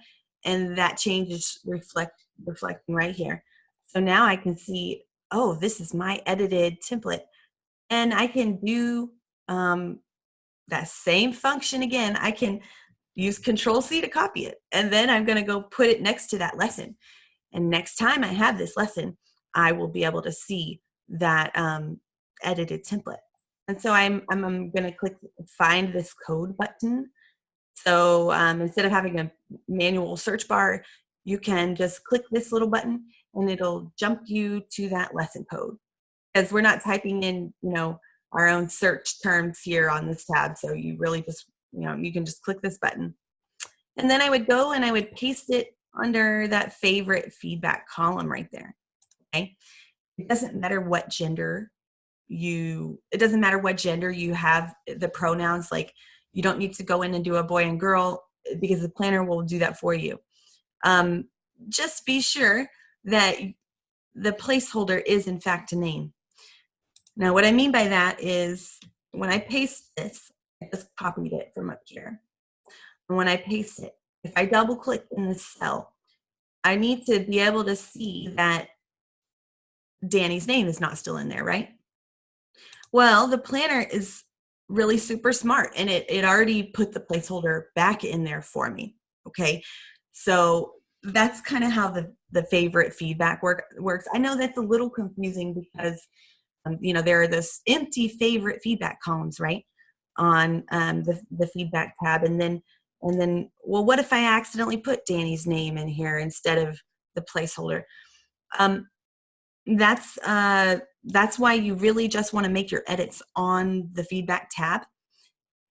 and that change is reflecting right here. So now I can see, oh, this is my edited template, and I can do that same function again. I can use Control-C to copy it, and then I'm going to go put it next to that lesson. And next time I have this lesson, I will be able to see that edited template. And so I'm going to click find this code button. So instead of having a manual search bar, you can just click this little button and it'll jump you to that lesson code. Because we're not typing in, our own search terms here on this tab. So you really just, you can just click this button. And then I would go and I would paste it under that favorite feedback column right there. Okay. It doesn't matter what gender you have the pronouns. Like, you don't need to go in and do a boy and girl, because the planner will do that for you. Just be sure that the placeholder is in fact a name. Now, what I mean by that is when I paste this, I just copied it from up here. And when I paste it, if I double click in this cell, I need to be able to see that Danny's name is not still in there, right? Well, the planner is really super smart, and it already put the placeholder back in there for me. Okay, so that's kind of how the favorite feedback works. I know that's a little confusing because there are those empty favorite feedback columns, right, on the feedback tab, and then well, what if I accidentally put Danny's name in here instead of the placeholder? Um, that's why you really just want to make your edits on the feedback tab,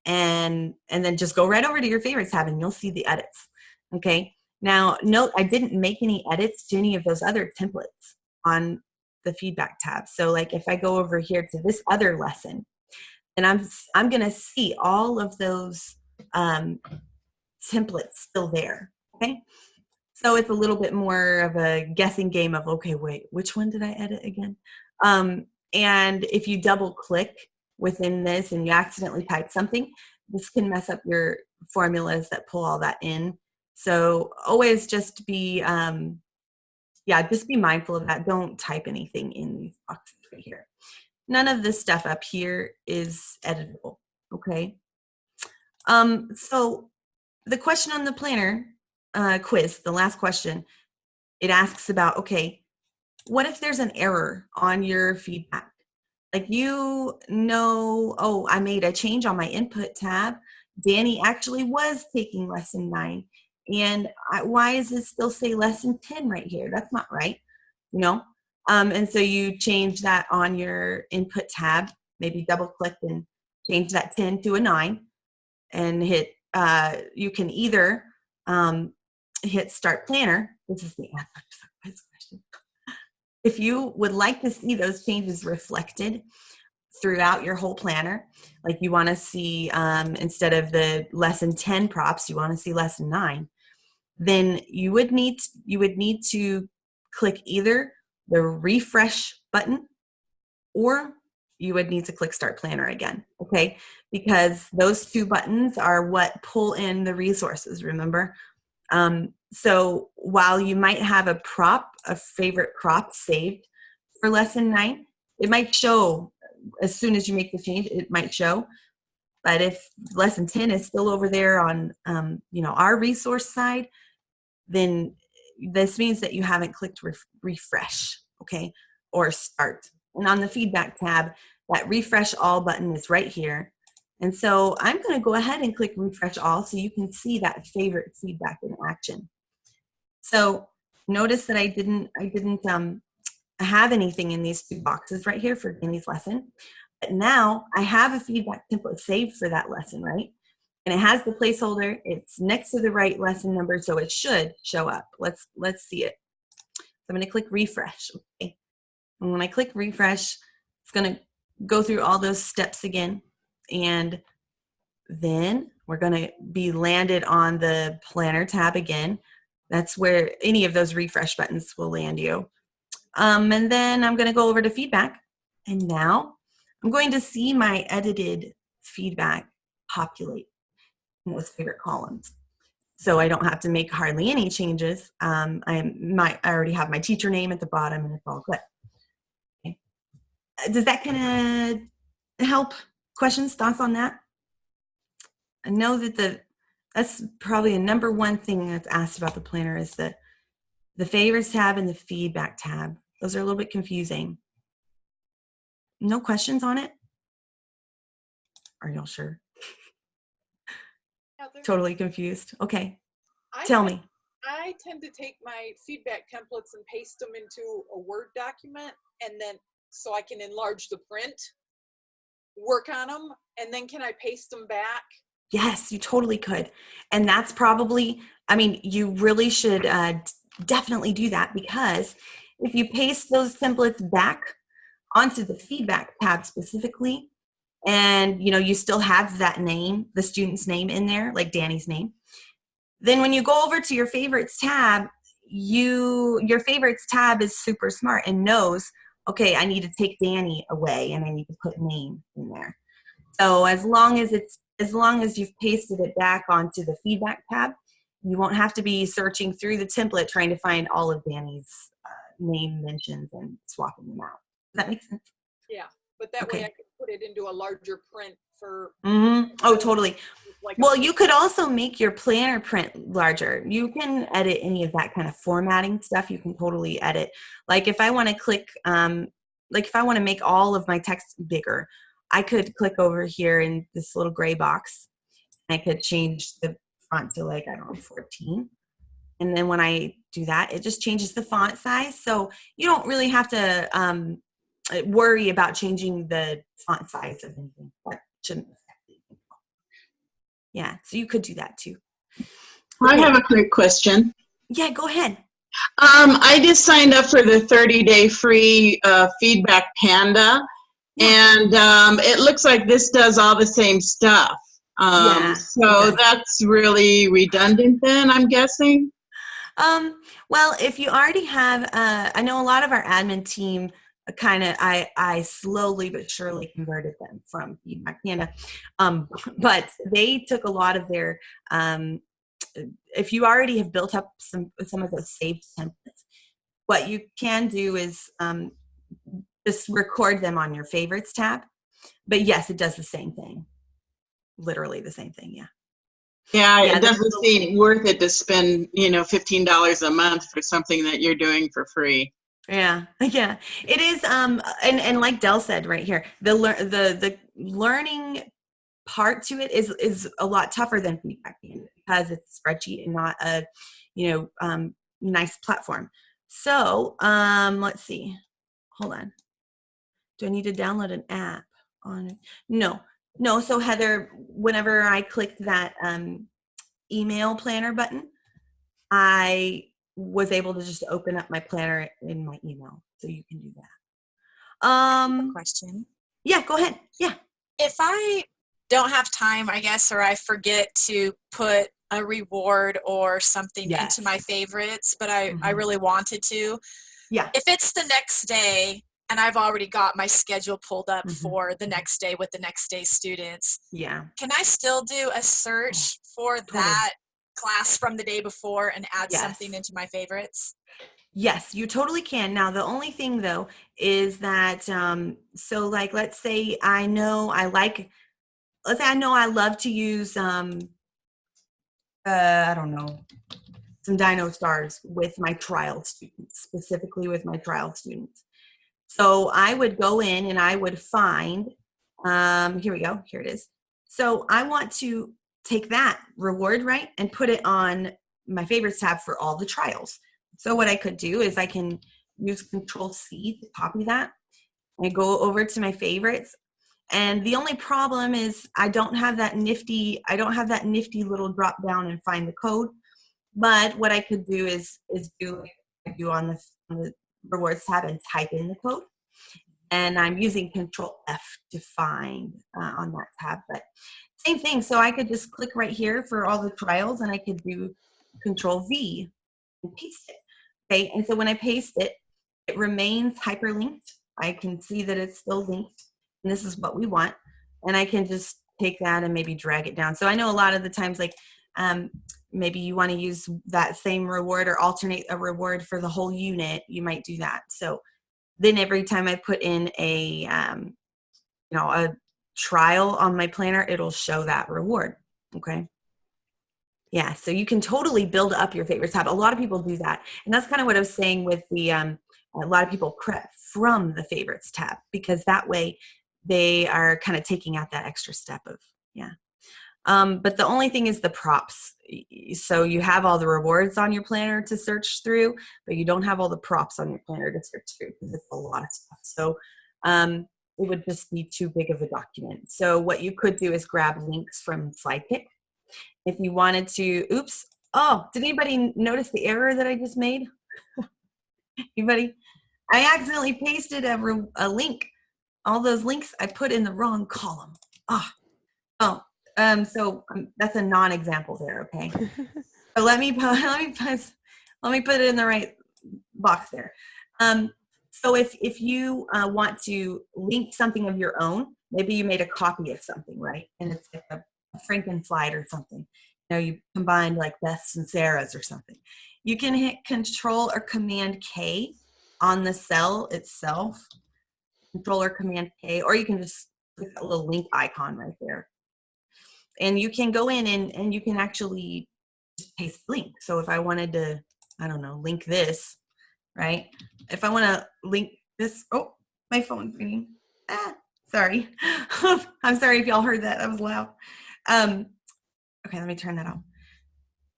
and then just go right over to your favorites tab and you'll see the edits. Okay, now note I didn't make any edits to any of those other templates on the feedback tab. So like if I go over here to this other lesson, and I'm gonna see all of those templates still there. Okay, so it's a little bit more of a guessing game of, okay, wait, which one did I edit again? And if you double click within this and you accidentally type something, this can mess up your formulas that pull all that in. So always just be, just be mindful of that. Don't type anything in these boxes right here. None of this stuff up here is editable, okay? So the question on the planner quiz, the last question, it asks about, okay, what if there's an error on your feedback? Like oh, I made a change on my input tab. Danny actually was taking lesson 9. And why does it still say lesson 10 right here? That's not right, you know? And so you change that on your input tab, maybe double click and change that 10 to a 9 and hit, you can either hit Start Planner. This is the answer to the quiz question. If you would like to see those changes reflected throughout your whole planner, like you want to see, instead of the lesson 10 props, you want to see lesson 9, then you would need to click either the refresh button or you would need to click Start Planner again, okay? Because those two buttons are what pull in the resources, remember? So while you might have a favorite crop saved for lesson 9, it might show as soon as you make the change, it might show. But if lesson 10 is still over there on, our resource side, then this means that you haven't clicked refresh, okay, or start. And on the feedback tab, that refresh all button is right here. And so I'm going to go ahead and click refresh all so you can see that favorite feedback in action. So notice that I didn't have anything in these two boxes right here for Danny's lesson. But now I have a feedback template saved for that lesson, right? And it has the placeholder. It's next to the right lesson number, so it should show up. Let's see it. So I'm going to click refresh. Okay. And when I click refresh, it's going to go through all those steps again. And then we're going to be landed on the planner tab again. That's where any of those refresh buttons will land you. And then I'm going to go over to feedback. And now I'm going to see my edited feedback populate in those favorite columns. So I don't have to make hardly any changes. I already have my teacher name at the bottom and it's all good. Okay. Does that kind of help? Questions, thoughts on that? I know that that's probably a number one thing that's asked about the planner is the favorites tab and the feedback tab. Those are a little bit confusing. No questions on it? Are y'all sure? Yeah, totally confused. Okay. Tell me. I tend to take my feedback templates and paste them into a Word document, and then so I can enlarge the print, work on them, and then can I paste them back? Yes, you totally could. And that's probably, you really should definitely do that, because if you paste those templates back onto the feedback tab specifically, and you still have that name, the student's name in there, like Danny's name, then when you go over to your favorites tab, your favorites tab is super smart and knows, okay, I need to take Danny away and I need to put name in there. So as long as you've pasted it back onto the feedback tab, you won't have to be searching through the template trying to find all of Danny's name mentions and swapping them out. Does that make sense? Yeah, but that way I can put it into a larger print for. Oh, totally. Like Well, you could also make your planner print larger. You can edit any of that kind of formatting stuff. You can totally edit. Like if I want to click, like if I want to make all of my text bigger, I could click over here in this little gray box. I could change the font to like, I don't know, 14. And then when I do that, it just changes the font size. So you don't really have to worry about changing the font size of anything. That shouldn't affect anything. Yeah, so you could do that too. I have a quick question. Yeah, go ahead. I just signed up for the 30-day free Feedback Panda, and it looks like this does all the same stuff. Yeah, so that's really redundant then, I'm guessing? Well, if you already have, I know a lot of our admin team I slowly but surely converted them from Feedback Panda. But they took a lot of their, if you already have built up some of those saved templates, what you can do is just record them on your favorites tab. But yes, it does the same thing. Literally the same thing, yeah. Yeah, it doesn't seem worth it to spend, $15 a month for something that you're doing for free. Yeah, yeah, it is. And like Dell said right here, the learning part to it is a lot tougher than Feedback Panda because it's a spreadsheet and not a, nice platform. So let's see. Hold on. Do I need to download an app on it? No. So Heather, whenever I clicked that email planner button, I was able to just open up my planner in my email. So you can do that. Question. Yeah, go ahead. Yeah. If I don't have time, I guess, or I forget to put a reward or something into my favorites, but I really wanted to. Yeah. If it's the next day and I've already got my schedule pulled up for the next day with the next day students, yeah, can I still do a search for that class from the day before and add something into my favorites? Yes, you totally can. Now, the only thing though is that, so like, let's say I know I love to use, I don't know, some Dino Stars with my trial students, specifically with my trial students. So I would go in and I would find, here we go, here it is. So I want to take that reward, right, and put it on my favorites tab for all the trials. So what I could do is I can use Control-C to copy that. I go over to my favorites. And the only problem is I don't have that nifty little drop down and find the code. But what I could do is do like I do on the rewards tab and type in the code. And I'm using Control F to find on that tab. But same thing. So I could just click right here for all the trials and I could do Control V and paste it. Okay. And so when I paste it, it remains hyperlinked. I can see that it's still linked. And this is what we want. And I can just take that and maybe drag it down. So I know a lot of the times, like maybe you want to use that same reward or alternate a reward for the whole unit, you might do that. So then every time I put in a trial on my planner, it'll show that reward. Okay. Yeah. So you can totally build up your favorites tab. A lot of people do that. And that's kind of what I was saying with the, a lot of people prep from the favorites tab because that way they are kind of taking out that extra step of, yeah. But the only thing is the props. So you have all the rewards on your planner to search through, but you don't have all the props on your planner to search through because it's a lot of stuff. So it would just be too big of a document. So what you could do is grab links from SlidePick. If you wanted to, oops. Oh, did anybody notice the error that I just made? Anybody? I accidentally pasted a link. All those links I put in the wrong column. So that's a non-example there, okay? So let me put it in the right box there. So if you want to link something of your own, maybe you made a copy of something, right? And it's like a Franken slide or something. You combined like Beth's and Sarah's or something. You can hit Control or Command K on the cell itself. Control or Command K, or you can just click that little link icon right there. And you can go in and you can actually just paste the link. So if I wanted to, I don't know, link this, right? If I want to link this, oh, my phone's ringing. Sorry. I'm sorry if y'all heard that. That was loud. Okay, let me turn that off.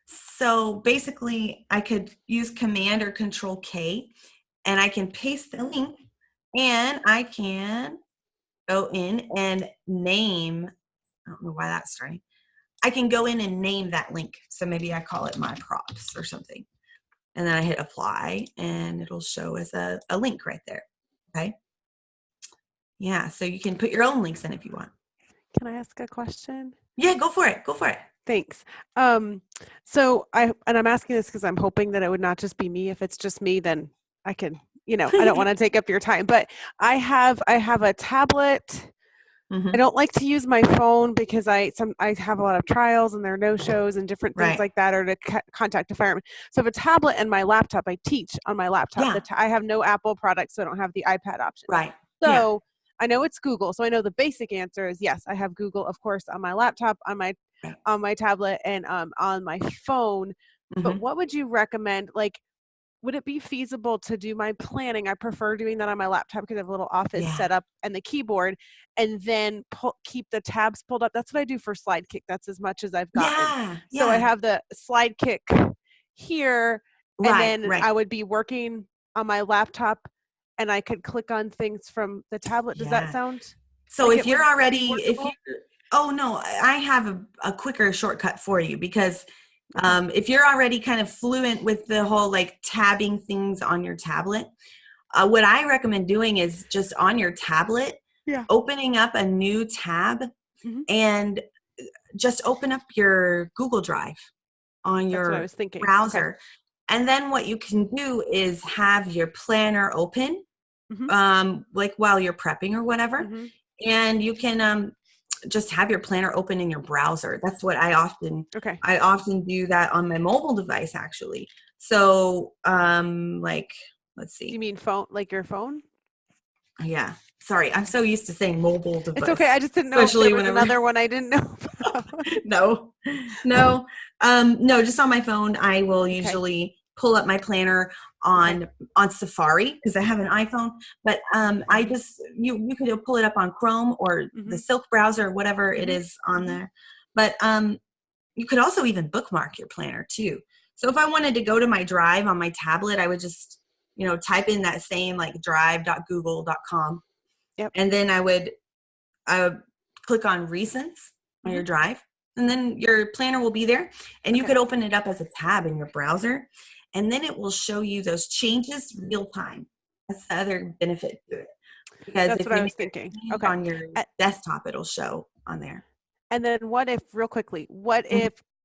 So basically, I could use Command or Control K, and I can paste the link, and I can go in and name, I don't know why that's starting. I can go in and name that link. So maybe I call it my props or something. And then I hit apply, and it'll show as a link right there. Okay. Yeah, so you can put your own links in if you want. Can I ask a question? Yeah, go for it. Go for it. Thanks. So I'm asking this because I'm hoping that it would not just be me. If it's just me, then I can, I don't want to take up your time, but I have a tablet. I don't like to use my phone because I have a lot of trials and there are no shows and different things like that, or to contact a fireman. So I have a tablet and my laptop. I teach on my laptop. Yeah. I have no Apple products, so I don't have the iPad option. Right. So I know it's Google. So I know the basic answer is yes, I have Google, of course, on my laptop, on my tablet, and on my phone. But what would you recommend? Like, would it be feasible to do my planning? I prefer doing that on my laptop because I have a little office set up and the keyboard, and then keep the tabs pulled up. That's what I do for SlideKick. That's as much as I've gotten. So I have the SlideKick here, and then I would be working on my laptop, and I could click on things from the tablet. Does that sound? So like if you're already, oh no, I have a quicker shortcut for you, because if you're already kind of fluent with the whole like tabbing things on your tablet, what I recommend doing is just on your tablet, opening up a new tab and just open up your Google Drive on your browser. Okay. And then what you can do is have your planner open, like while you're prepping or whatever, and you can just have your planner open in your browser. That's what I often do that on my mobile device, actually. So like, let's see. Do you mean phone, like your phone? Yeah. Sorry, I'm so used to saying mobile device. It's okay. I just didn't know if there was another one I didn't know about. No, just on my phone. I will usually pull up my planner on Safari because I have an iPhone, but I just, you could pull it up on Chrome or the Silk browser, whatever it is on there. But you could also even bookmark your planner too. So if I wanted to go to my drive on my tablet, I would just, type in that same like drive.google.com. And then I would click on recents on your drive, and then your planner will be there, and you could open it up as a tab in your browser, and then it will show you those changes real time. That's the other benefit to it. Because that's what I was thinking. On your desktop, it'll show on there. And then what if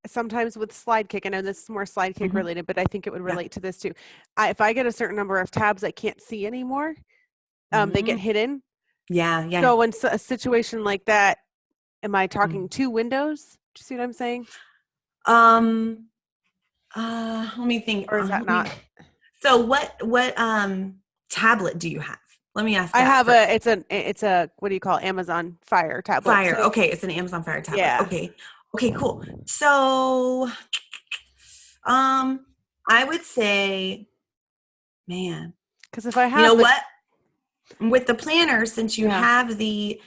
sometimes with SlideKick, I know this is more SlideKick related, but I think it would relate to this too. If I get a certain number of tabs I can't see anymore, they get hidden. Yeah. So in a situation like that, am I talking two windows? Do you see what I'm saying? Let me think. Or is that not? So what tablet do you have? Let me ask. I have it's a what do you call it? Amazon Fire tablet. Fire. So, okay, it's an Amazon Fire tablet. Yeah. Okay, cool. So, I would say, man, because if I have, what? With the planner, since you have the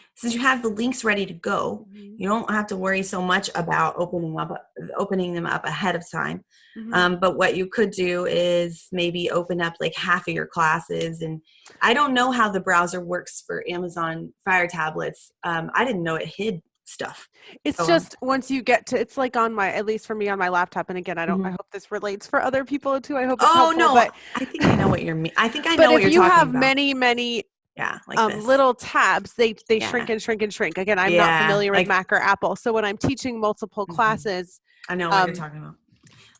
links ready to go, you don't have to worry so much about opening them up ahead of time. But what you could do is maybe open up like half of your classes. And I don't know how the browser works for Amazon Fire tablets. I didn't know it hid stuff. It's just once you get to, it's like at least for me on my laptop. And again, I hope this relates for other people too. I hope it's helpful. No, but I think I know what you're I think I know what you're talking about. But if you have many like little tabs, they shrink and shrink and shrink. Again, I'm not familiar with Mac or Apple. So when I'm teaching multiple classes, I know what you're talking about.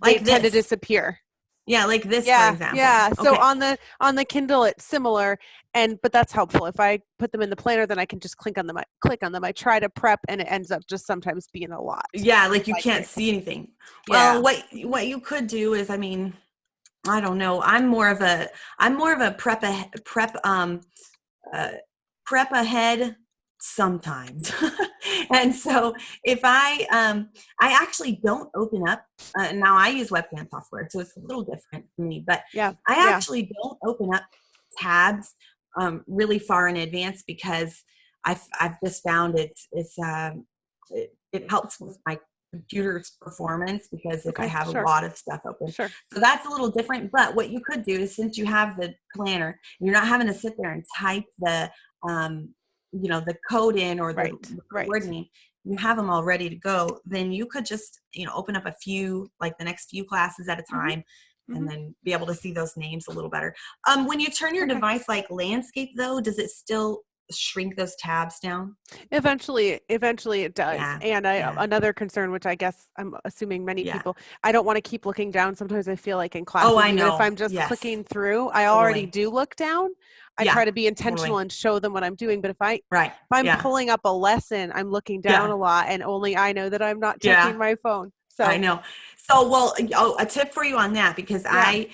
Like they tend to disappear. Yeah, like this, for example. Yeah. So on the Kindle, it's similar, but that's helpful. If I put them in the planner, then I can just click on them. I try to prep, and it ends up just sometimes being a lot. Yeah, like you can't see anything. Well, what you could do is, I don't know. I'm more of a prep ahead sometimes. And so if I actually don't open up, now I use webcam software, so it's a little different for me, but I actually don't open up tabs really far in advance, because I've just found it helps with my computer's performance, because if I have a lot of stuff open. So that's a little different. But what you could do is, since you have the planner, you're not having to sit there and type the the code in, or the word name. You have them all ready to go. Then you could just open up a few, like the next few classes at a time, and then be able to see those names a little better. When you turn your device like landscape, though, does it still shrink those tabs down? Eventually it does. And another concern, which I guess I'm assuming many people, I don't want to keep looking down. Sometimes I feel like in classes, even if I'm just clicking through, I already do look down. I try to be intentional and show them what I'm doing. But if I'm pulling up a lesson, I'm looking down a lot, and only I know that I'm not checking my phone. So I know. So, well, a tip for you on that, because I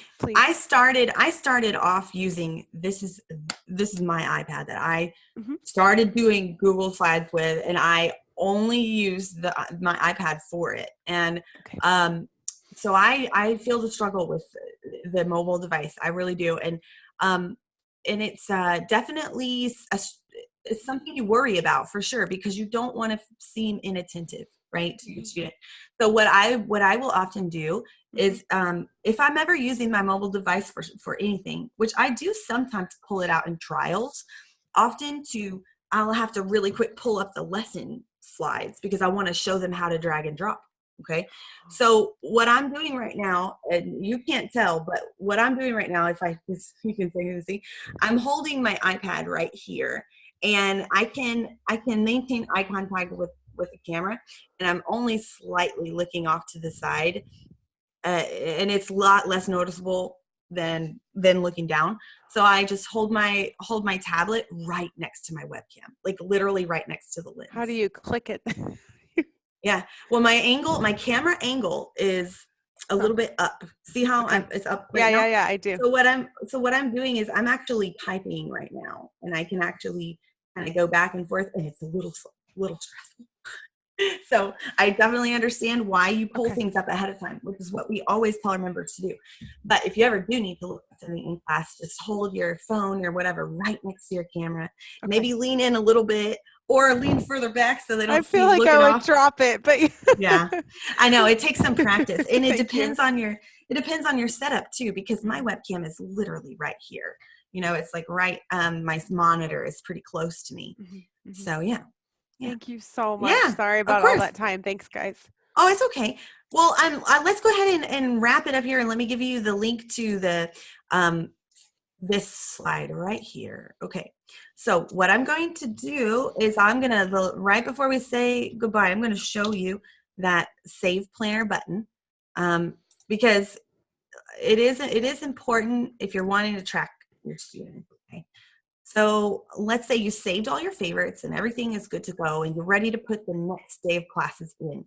started off using, this is my iPad that I started doing Google Slides with, and I only use my iPad for it. And so I feel the struggle with the mobile device. I really do. And it's definitely it's something you worry about, for sure, because you don't want to seem inattentive, right, to your student. So what I will often do is, if I'm ever using my mobile device for anything, which I do sometimes pull it out in trials, often I'll have to really quick pull up the lesson slides, because I want to show them how to drag and drop. Okay. So what I'm doing right now, and you can't tell, but what I'm doing right now, you can see, I'm holding my iPad right here, and I can maintain eye contact with the camera, and I'm only slightly looking off to the side, and it's a lot less noticeable than looking down. So I just hold my tablet right next to my webcam, like literally right next to the lens. How do you click it? Yeah. Well, my camera angle is a little bit up. See how it's up right now? Yeah, I do. So what I'm doing is, I'm actually typing right now, and I can actually kind of go back and forth, and it's a little stressful. So I definitely understand why you pull things up ahead of time, which is what we always tell our members to do. But if you ever do need to look at something in class, just hold your phone or whatever right next to your camera. Maybe lean in a little bit, or lean further back so they don't see you looking off. I feel like I would drop it, but yeah, I know it takes some practice, and it depends on your setup too, because my webcam is literally right here. It's like right. My monitor is pretty close to me. So yeah. Thank you so much. Sorry about all that time. Thanks, guys. Oh, it's okay. Well, let's go ahead and wrap it up here, and let me give you the link to the this slide right here. Okay. So what I'm going to do is, right before we say goodbye, I'm going to show you that Save Planner button, because it is important if you're wanting to track your student. Okay. So let's say you saved all your favorites and everything is good to go, and you're ready to put the next day of classes in.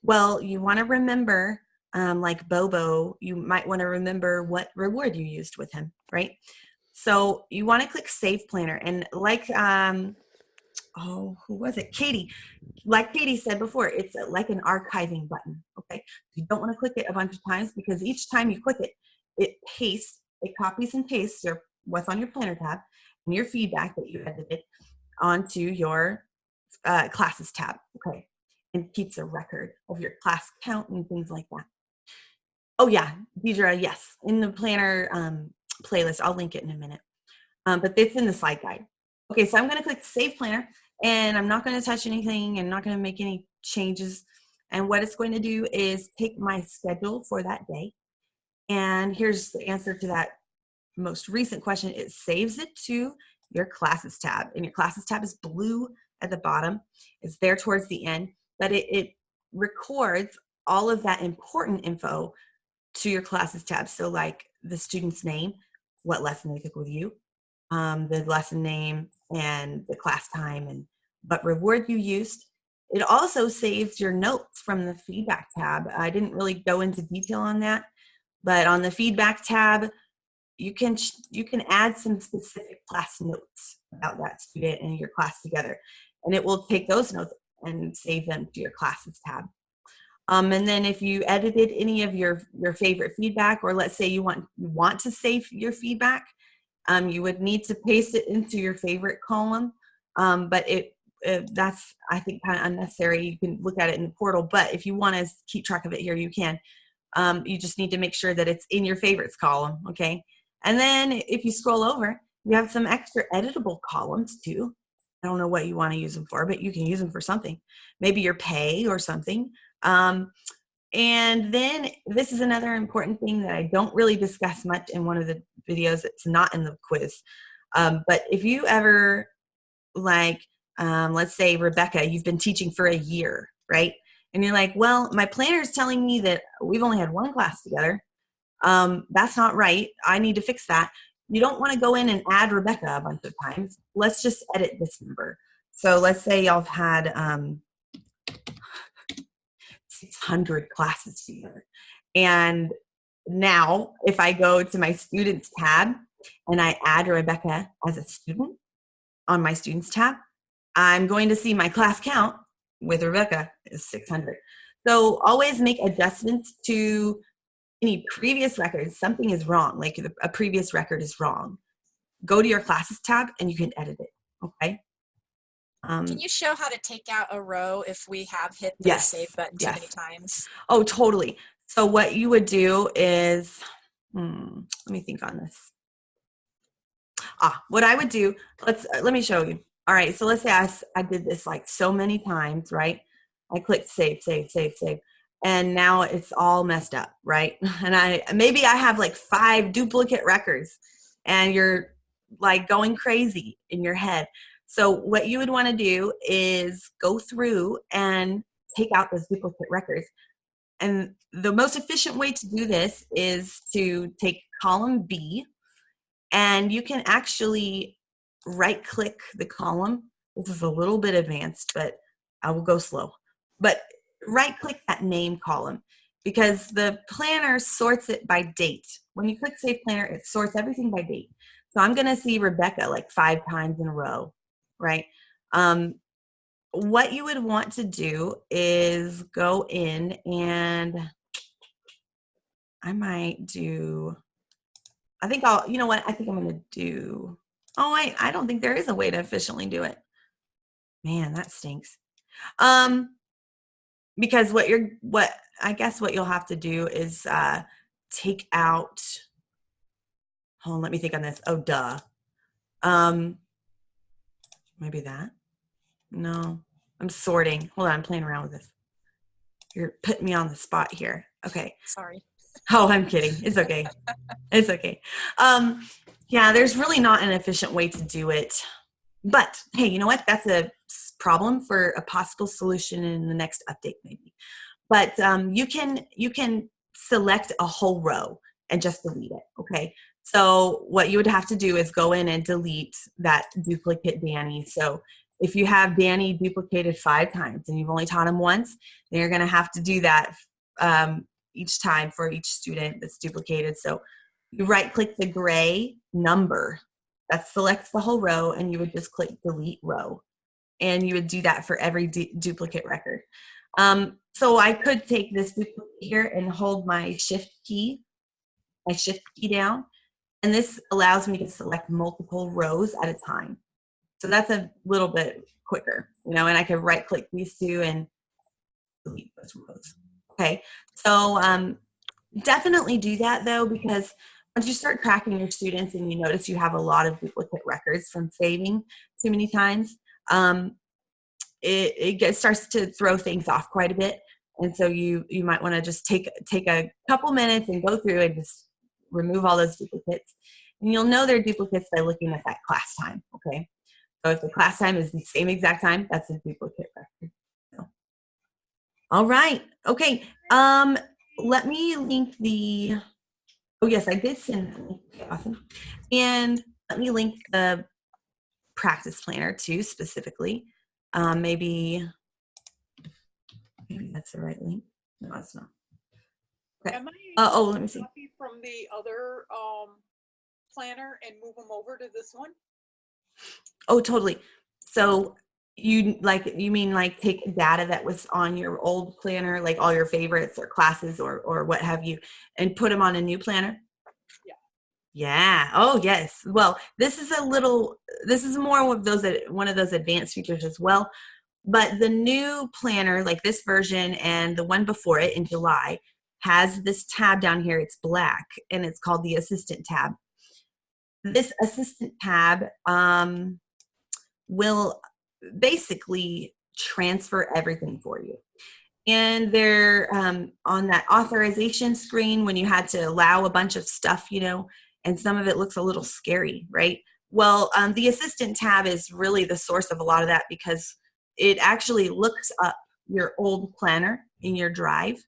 Well, you want to remember, like Bobo, you might want to remember what reward you used with him, right? So you want to click Save Planner, and like, who was it? Katie. Like Katie said before, it's like an archiving button, okay? You don't want to click it a bunch of times, because each time you click it, it copies and pastes what's on your planner tab and your feedback that you edited onto your classes tab, okay? And keeps a record of your class count and things like that. Oh yeah, Deidre, yes, in the planner playlist, I'll link it in a minute. But it's in the slide guide. Okay, so I'm going to click Save Planner, and I'm not going to touch anything and not going to make any changes. And what it's going to do is take my schedule for that day. And here's the answer to that most recent question. It saves it to your classes tab, and your classes tab is blue at the bottom. It's there towards the end, but it records all of that important info to your classes tab. So like the student's name, what lesson they took with you, the lesson name and the class time, and what reward you used. It also saves your notes from the feedback tab. I didn't really go into detail on that, but on the feedback tab, you can add some specific class notes about that student and your class together. and it will take those notes and save them to your classes tab. And then if you edited any of your favorite feedback, or let's say you want to save your feedback, you would need to paste it into your favorite column. But that's, I think, kind of unnecessary. You can look at it in the portal, but if you want to keep track of it here, you can. You just need to make sure that it's in your favorites column, okay? And then if you scroll over, you have some extra editable columns too. I don't know what you want to use them for, but you can use them for something. Maybe your pay or something. And then this is another important thing that I don't really discuss much in one of the videos. It's not in the quiz. But if you ever, like, let's say, Rebecca, you've been teaching for a year, right? And you're like, well, my planner is telling me that we've only had one class together. That's not right. I need to fix that. You don't want to go in and add Rebecca a bunch of times. Let's just edit this number. So let's say y'all have had 600 classes together. And now if I go to my students tab and I add Rebecca as a student on my students tab, I'm going to see my class count with Rebecca is 600. So always make adjustments to any previous records. Something is wrong, like a previous record is wrong. Go to your classes tab and you can edit it, okay? Can you show how to take out a row if we have hit the save button too many times? Oh, totally. So what you would do is, let me think on this. What I would do, let me show you. All right, so let's say I did this like so many times, right? I clicked save, save, save, save. And now it's all messed up, right? And maybe I have like 5 duplicate records and you're like going crazy in your head. So what you would want to do is go through and take out those duplicate records. And the most efficient way to do this is to take column B, and you can actually right click the column. This is a little bit advanced, but I will go slow. But right click that name column, because the planner sorts it by date. When you click Save Planner, it sorts everything by date. So I'm going to see Rebecca like 5 times in a row, right? What you would want to do is go in, and I might do, I think I'll, you know what? I think I'm going to do, oh, wait, I don't think there is a way to efficiently do it. Man, that stinks. Because I guess what you'll have to do is take out, hold on, let me think on this. Oh, duh. Maybe that. No, I'm sorting. Hold on, I'm playing around with this. You're putting me on the spot here. Okay. Sorry. Oh, I'm kidding. It's okay. It's okay. Yeah, there's really not an efficient way to do it. But hey, you know what? That's a problem for a possible solution in the next update, maybe. But you can select a whole row and just delete it. Okay. So what you would have to do is go in and delete that duplicate Danny. So if you have Danny duplicated 5 times and you've only taught him once, then you're going to have to do that each time for each student that's duplicated. So you right click the gray number that selects the whole row, and you would just click delete row, and you would do that for every duplicate record. So I could take this duplicate here and hold my shift key down, and this allows me to select multiple rows at a time. So that's a little bit quicker, you know, and I can right click these 2 and delete those rows. Okay, so definitely do that though, because once you start tracking your students and you notice you have a lot of duplicate records from saving too many times, it starts to throw things off quite a bit. And so you might want to just take a couple minutes and go through and just remove all those duplicates. And you'll know they're duplicates by looking at that class time, okay? So if the class time is the same exact time, that's a duplicate record. So. All right, okay. Let me link the, oh yes, I did send that link. Okay, awesome. And let me link the practice planner too, specifically. Maybe that's the right link. No, it's not. Okay. Am I able oh, let me see. copy from the other planner and move them over to this one? Oh, totally. So You mean like take data that was on your old planner, like all your favorites or classes or what have you, and put them on a new planner? Yeah. Yeah. Oh, yes. Well, this is more of those, one of those advanced features as well. But the new planner, like this version and the one before it in July, has this tab down here. It's black, and it's called the Assistant tab. This Assistant tab will basically transfer everything for you. And they're on that authorization screen when you had to allow a bunch of stuff, and some of it looks a little scary, right? Well, the Assistant tab is really the source of a lot of that, because it actually looks up your old planner in your drive,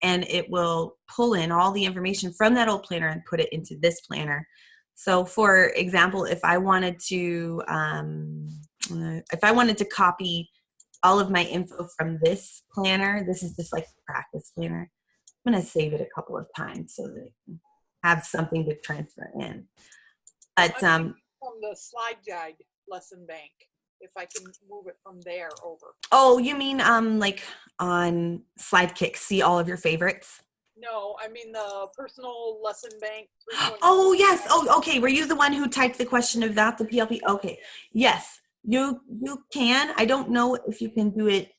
and it will pull in all the information from that old planner and put it into this planner. So for example, if I wanted to copy all of my info from this planner, this is just like a practice planner, I'm going to save it a couple of times so that I can have something to transfer in. But from the slide guide lesson bank, if I can move it from there over. Oh, you mean like on Sidekick, see all of your favorites? No, I mean the personal lesson bank. Oh, yes. Oh, okay. Were you the one who typed the question about the PLP? Okay. Yes, you can. I don't know if you can do it.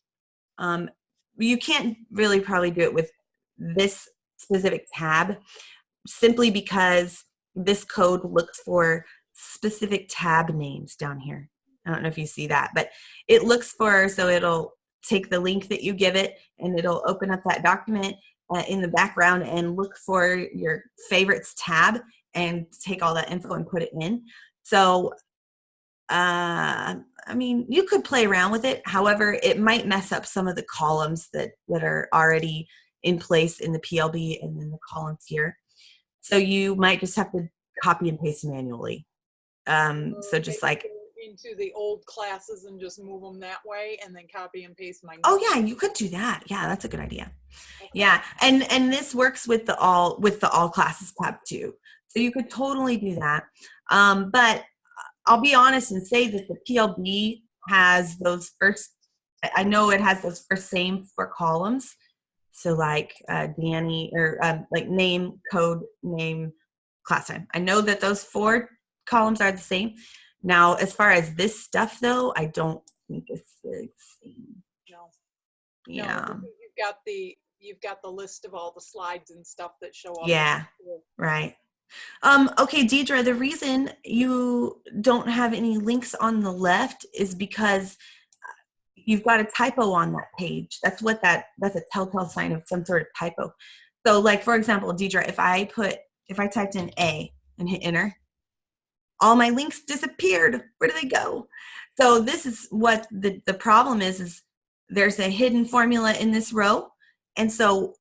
You can't really probably do it with this specific tab, simply because this code looks for specific tab names down here. I don't know if you see that, but it looks for, so it'll take the link that you give it, and it'll open up that document in the background and look for your favorites tab and take all that info and put it in. So, I mean, you could play around with it. However, it might mess up some of the columns that are already in place in the PLB and then the columns here. So you might just have to copy and paste manually. So just like into the old classes and just move them that way, and then copy and paste my notes. Oh yeah, you could do that. Yeah, that's a good idea. Okay. Yeah, and this works with the all classes tab too. So you could totally do that. But I'll be honest and say that the PLB has those first. I know it has those first same 4 columns. So like Danny, or like name, code, name, class time. I know that those 4 columns are the same. Now, as far as this stuff though, I don't think it's the same. No. Yeah. No, you've got the list of all the slides and stuff that show up. Yeah. Right. Okay, Deidre, the reason you don't have any links on the left is because you've got a typo on that page. That's a telltale sign of some sort of typo. So like, for example, Deidre, if I typed in A and hit enter, all my links disappeared. Where do they go? So this is what the problem is there's a hidden formula in this row. And so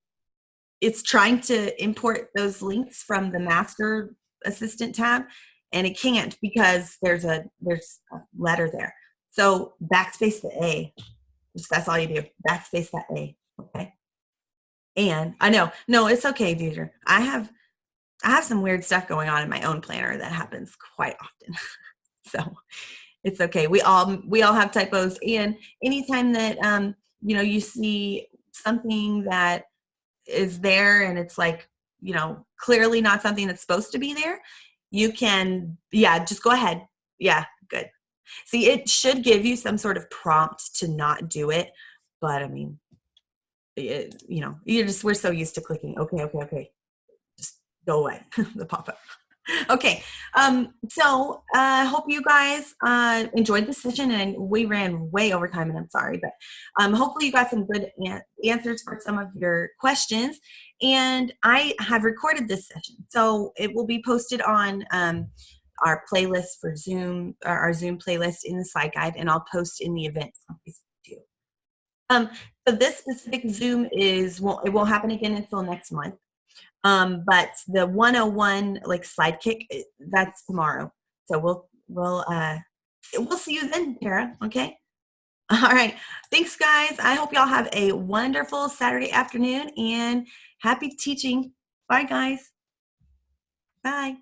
it's trying to import those links from the master assistant tab, and it can't because there's a letter there. So backspace the A. That's all you do. Backspace that A. Okay. And I know, no, it's okay, Deidre. I have some weird stuff going on in my own planner that happens quite often. So it's okay. We all have typos, and anytime that you see something that is there and it's like, clearly not something that's supposed to be there, you can, just go ahead. Yeah, good. See, it should give you some sort of prompt to not do it, but I mean, we're so used to clicking, okay, just go away, the pop-up. Okay, so I hope you guys enjoyed the session, and we ran way over time, and I'm sorry, but hopefully you got some good answers for some of your questions. And I have recorded this session, so it will be posted on our playlist for Zoom, or our Zoom playlist in the slide guide, and I'll post in the event on Facebook too. So this specific Zoom it won't happen again until next month. But the 101 like slide kick, that's tomorrow. So we'll see you then, Tara. Okay. All right. Thanks, guys. I hope y'all have a wonderful Saturday afternoon and happy teaching. Bye, guys. Bye.